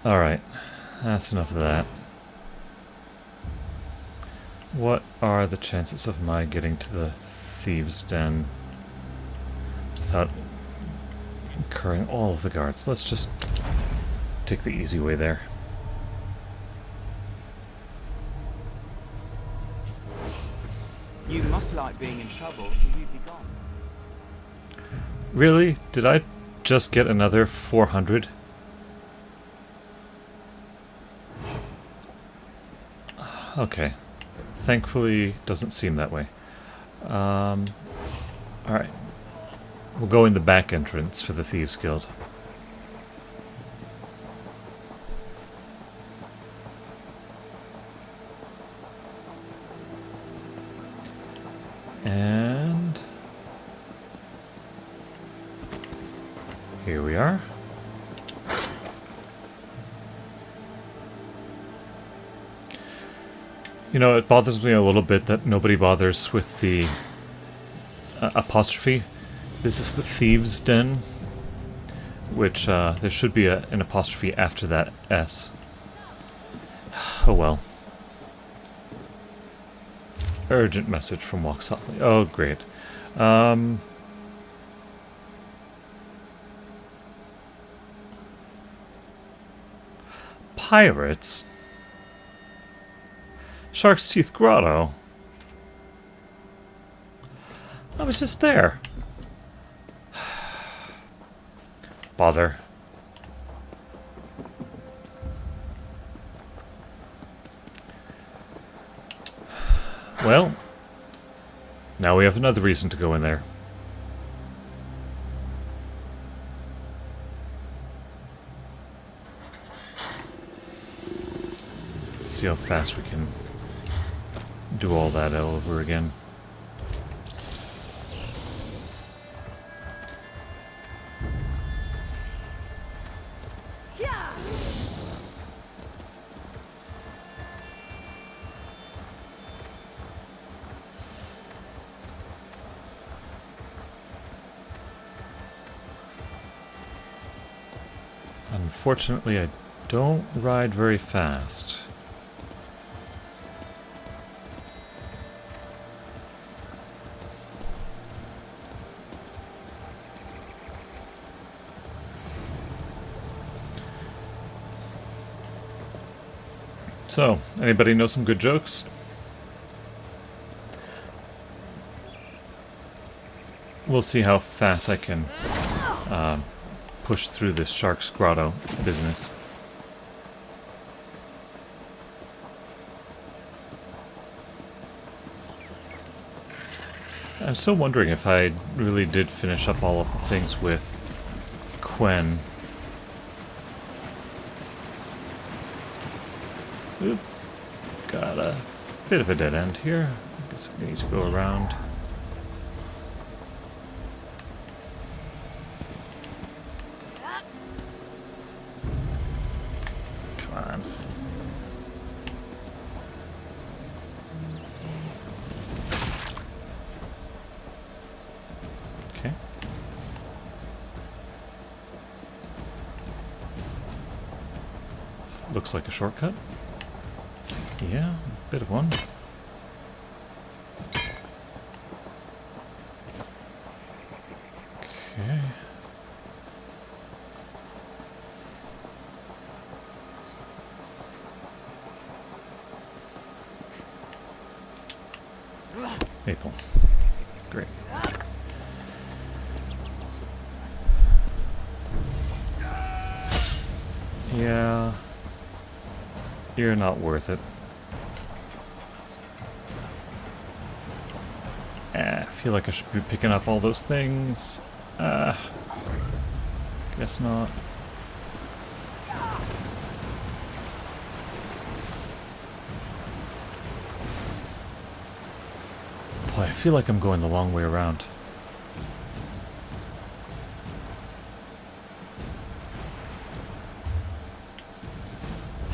Alright, that's enough of that. What are the chances of my getting to the Thieves' Den without incurring all of the guards? Let's just take the easy way there.
You must like being in trouble, or you'd be gone.
Really? Did I just get another 400? Okay. Thankfully, doesn't seem that way. Alright. We'll go in the back entrance for the Thieves Guild. And... here we are. You know, it bothers me a little bit that nobody bothers with the apostrophe. This is the Thieves' Den, which there should be an apostrophe after that S. Oh well. Urgent message from Walk Softly. Oh, great. Pirates? Shark's Teeth Grotto? I was just there. Bother. Well, now we have another reason to go in there. Let's see how fast we can do all that over again. Unfortunately, I don't ride very fast. So, anybody know some good jokes? We'll see how fast I can push through this Shark's Grotto business. I'm still wondering if I really did finish up all of the things with Quen. Oop. Got a bit of a dead end here. I guess I need to go around. Come on. Okay. This looks like a shortcut. Yeah, a bit of one. Okay. Maple. Great. Yeah. You're not worth it. I feel like I should be picking up all those things. Guess not. Boy, I feel like I'm going the long way around.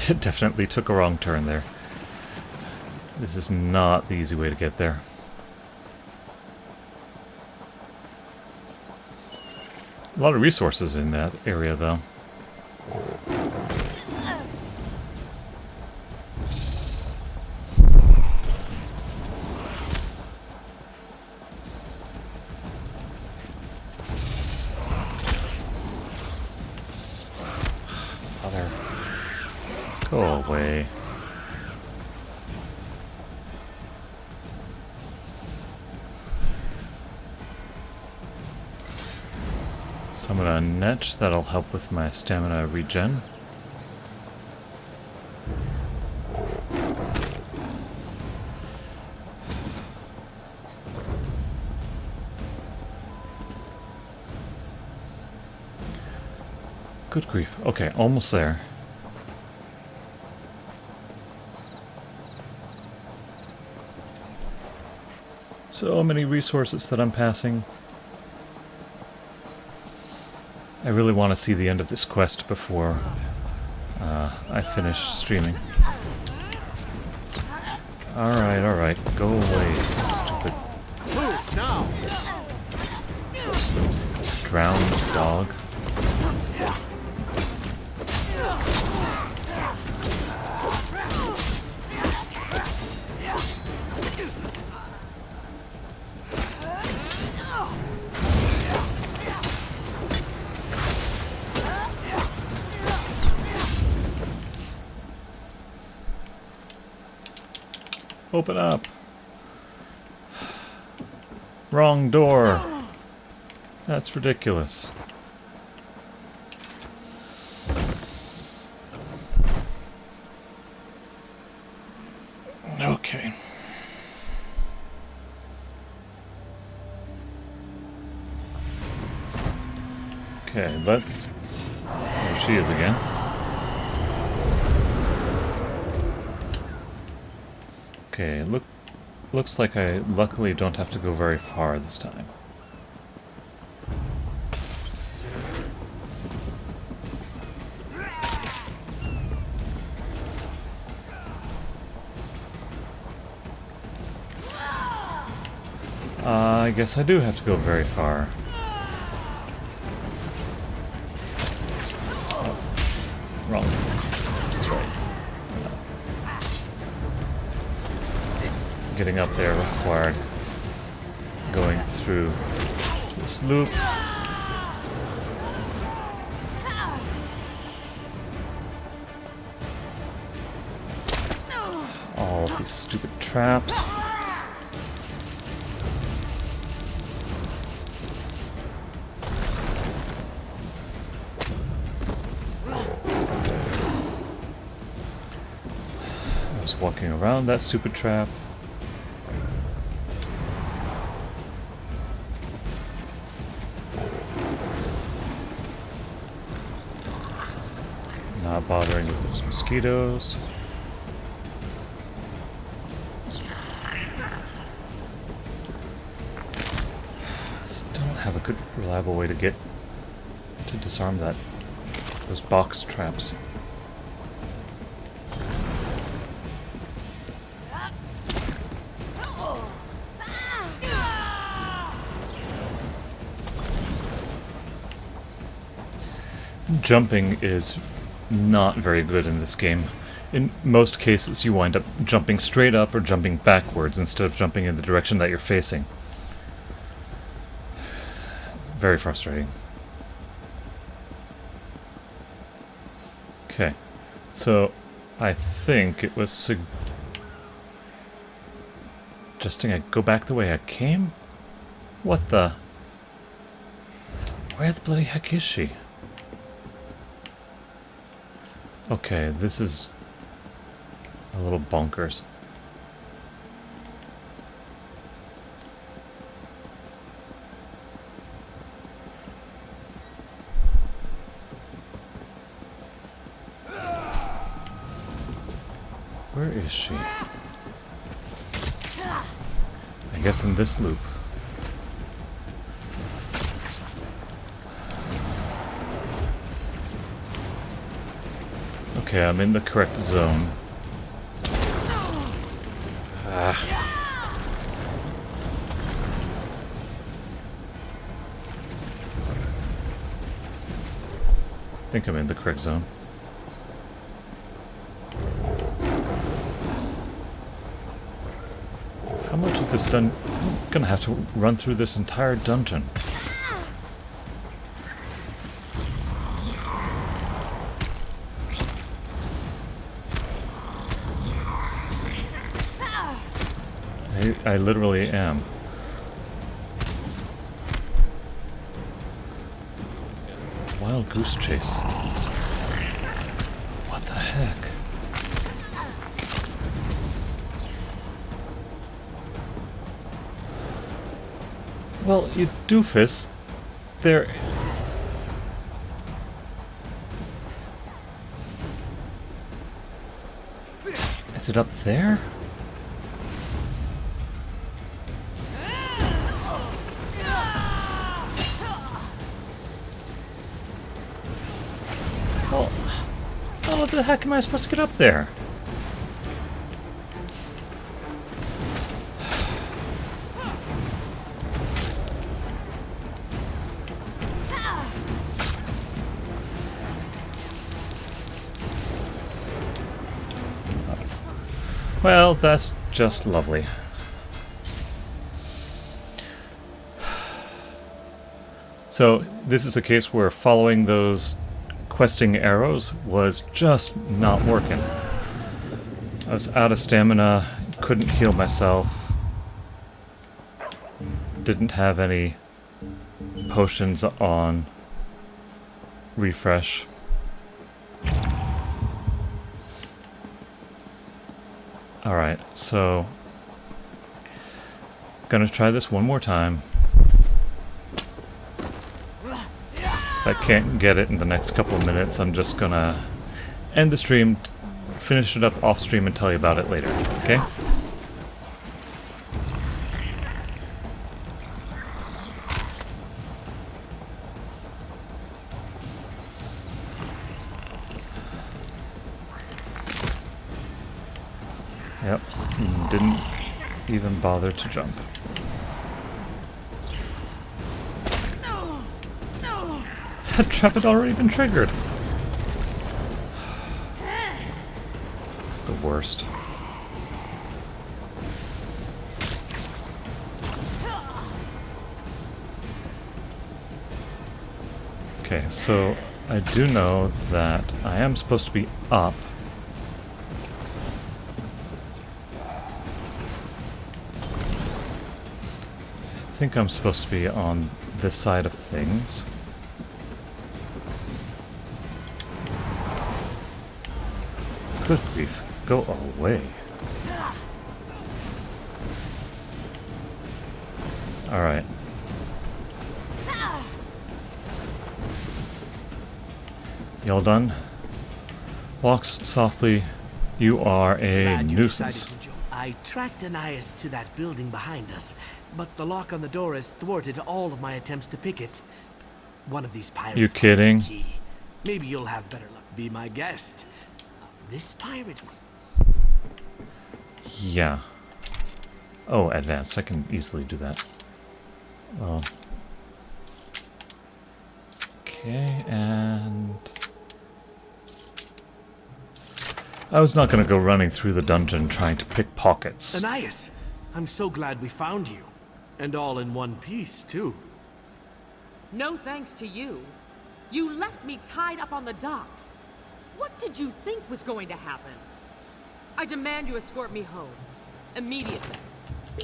It definitely took a wrong turn there. This is not the easy way to get there. A lot of resources in that area, though. Mother. Go away. Summon a Netch, that'll help with my stamina regen. Good grief. Okay, almost there. So many resources that I'm passing. I really want to see the end of this quest before I finish streaming. Alright, go away, stupid drowned dog. Open up. Wrong door. That's ridiculous. Okay. Okay, let's... There she is again. Okay, looks like I luckily don't have to go very far this time. I guess I do have to go very far. Oh, wrong. That's right. Getting up there required going through this loop. All of these stupid traps. Walking around that stupid trap. Not bothering with those mosquitoes. Just don't have a good, reliable way to get to disarm those box traps. Jumping is not very good in this game. In most cases, you wind up jumping straight up or jumping backwards instead of jumping in the direction that you're facing. Very frustrating. Okay, so I think it was suggesting I go back the way I came? What the? Where the bloody heck is she? Okay, this is a little bonkers. Where is she? I guess in this loop. Okay, I'm in the correct zone. Ah. I think I'm in the correct zone. How much of this done? I'm gonna have to run through this entire dungeon. I literally am. Wild goose chase. What the heck? Well, you doofus. There... Is it up there? Well, how the heck am I supposed to get up there? Well, that's just lovely. So, this is a case where following those questing arrows was just not working. I was out of stamina, couldn't heal myself. Didn't have any potions on refresh. Alright, so gonna try this one more time. If I can't get it in the next couple of minutes, I'm just gonna end the stream, finish it up off stream, and tell you about it later, okay? Yep, didn't even bother to jump. That trap had already been triggered. It's the worst. Okay, so I do know that I am supposed to be up. I think I'm supposed to be on this side of things. Good grief. Go away. Alright. Y'all done? Walks softly. You are a nuisance.
I tracked Anais to that building behind us, but the lock on the door has thwarted all of my attempts to pick it. One of these pirates.
You kidding?
Key. Maybe you'll have better luck. Be my guest. This pirate.
Yeah. Oh, advanced. I can easily do that. Well. Okay, and I was not going to go running through the dungeon trying to pick pockets.
Anais, I'm so glad we found you. And all in one piece, too.
No thanks to you. You left me tied up on the docks. What did you think was going to happen? I demand you escort me home. Immediately.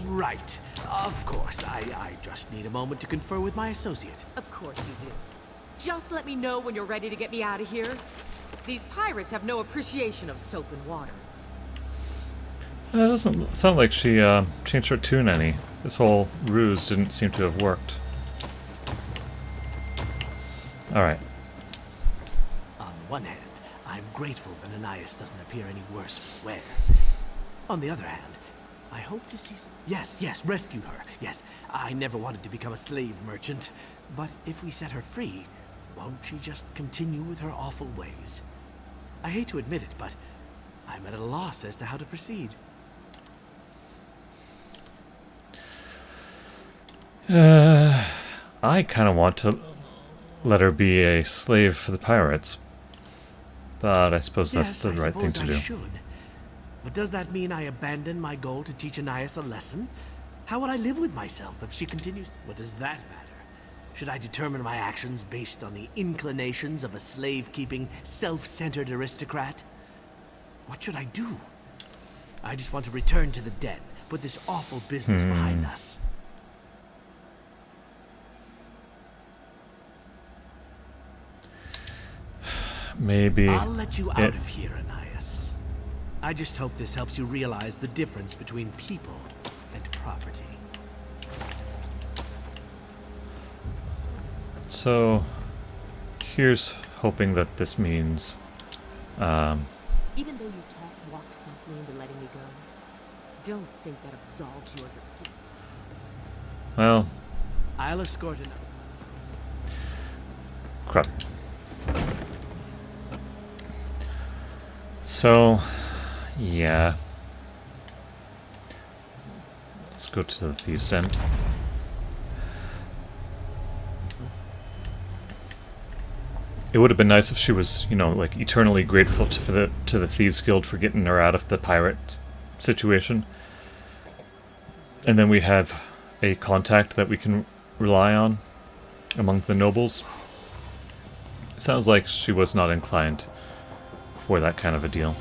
Right. Of course. I just need a moment to confer with my associate.
Of course you do. Just let me know when you're ready to get me out of here. These pirates have no appreciation of soap and water.
It doesn't sound like she changed her tune any. This whole ruse didn't seem to have worked. Alright.
On one hand, I'm grateful that Anais doesn't appear any worse for wear. On the other hand, I hope to see some... Yes, rescue her. Yes, I never wanted to become a slave merchant. But if we set her free, won't she just continue with her awful ways? I hate to admit it, but I'm at a loss as to how to proceed.
I kind of want to let her be a slave for the pirates. But I suppose that's the right thing to do.
I should. But does that mean I abandon my goal to teach Anais a lesson? How would I live with myself if she continues? What does that matter? Should I determine my actions based on the inclinations of a slave-keeping, self-centered aristocrat? What should I do? I just want to return to the den, put this awful business behind us.
Maybe
I'll let you out of here, Anais. I just hope this helps you realize the difference between people and property.
So, here's hoping that this means,
Even though you talk, walk softly into letting me go, don't think that absolves you of your guilt.
well,
I'll escort an...
crap. So, yeah. Let's go to the Thieves' Den. It would have been nice if she was, you know, like eternally grateful to the Thieves Guild for getting her out of the pirate situation. And then we have a contact that we can rely on among the nobles. Sounds like she was not inclined for that kind of a deal.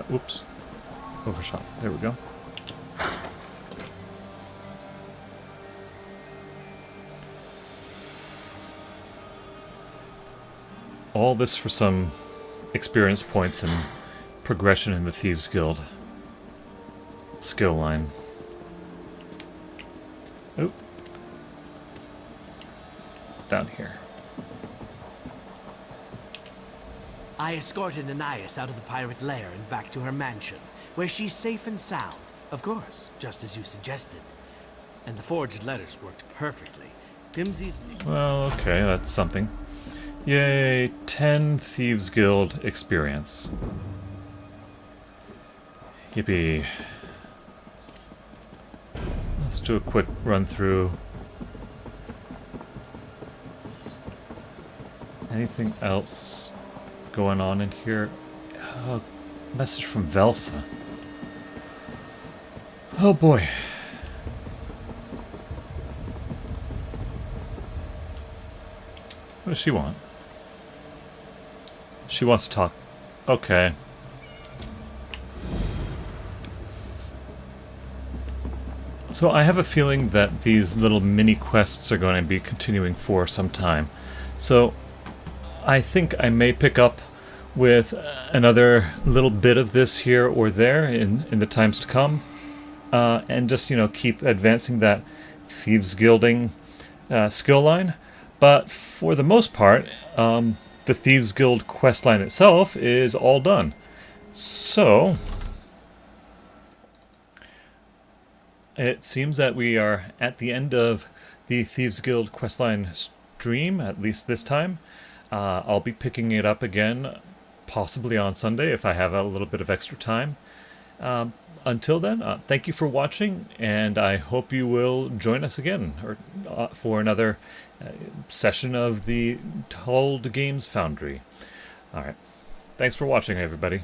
Whoops. Overshot. There we go. All this for some experience points and progression in the Thieves Guild skill line. Oop. Down here.
I escorted Anais out of the pirate lair and back to her mansion, where she's safe and sound. Of course, just as you suggested. And the forged letters worked perfectly. Pimsey's...
Well, okay, that's something. Yay, 10 Thieves Guild experience. Yippee. Let's do a quick run through. Anything else going on in here? Message from Velsa. Oh boy. What does she want? She wants to talk. Okay. So I have a feeling that these little mini quests are going to be continuing for some time. So I think I may pick up with another little bit of this here or there in the times to come. And just, you know, keep advancing that Thieves Guilding skill line. But for the most part, the Thieves Guild questline itself is all done. So it seems that we are at the end of the Thieves Guild questline stream, at least this time. I'll be picking it up again, possibly on Sunday if I have a little bit of extra time. Until then, thank you for watching, and I hope you will join us again for another session of the Told Games Foundry. Alright, thanks for watching, everybody.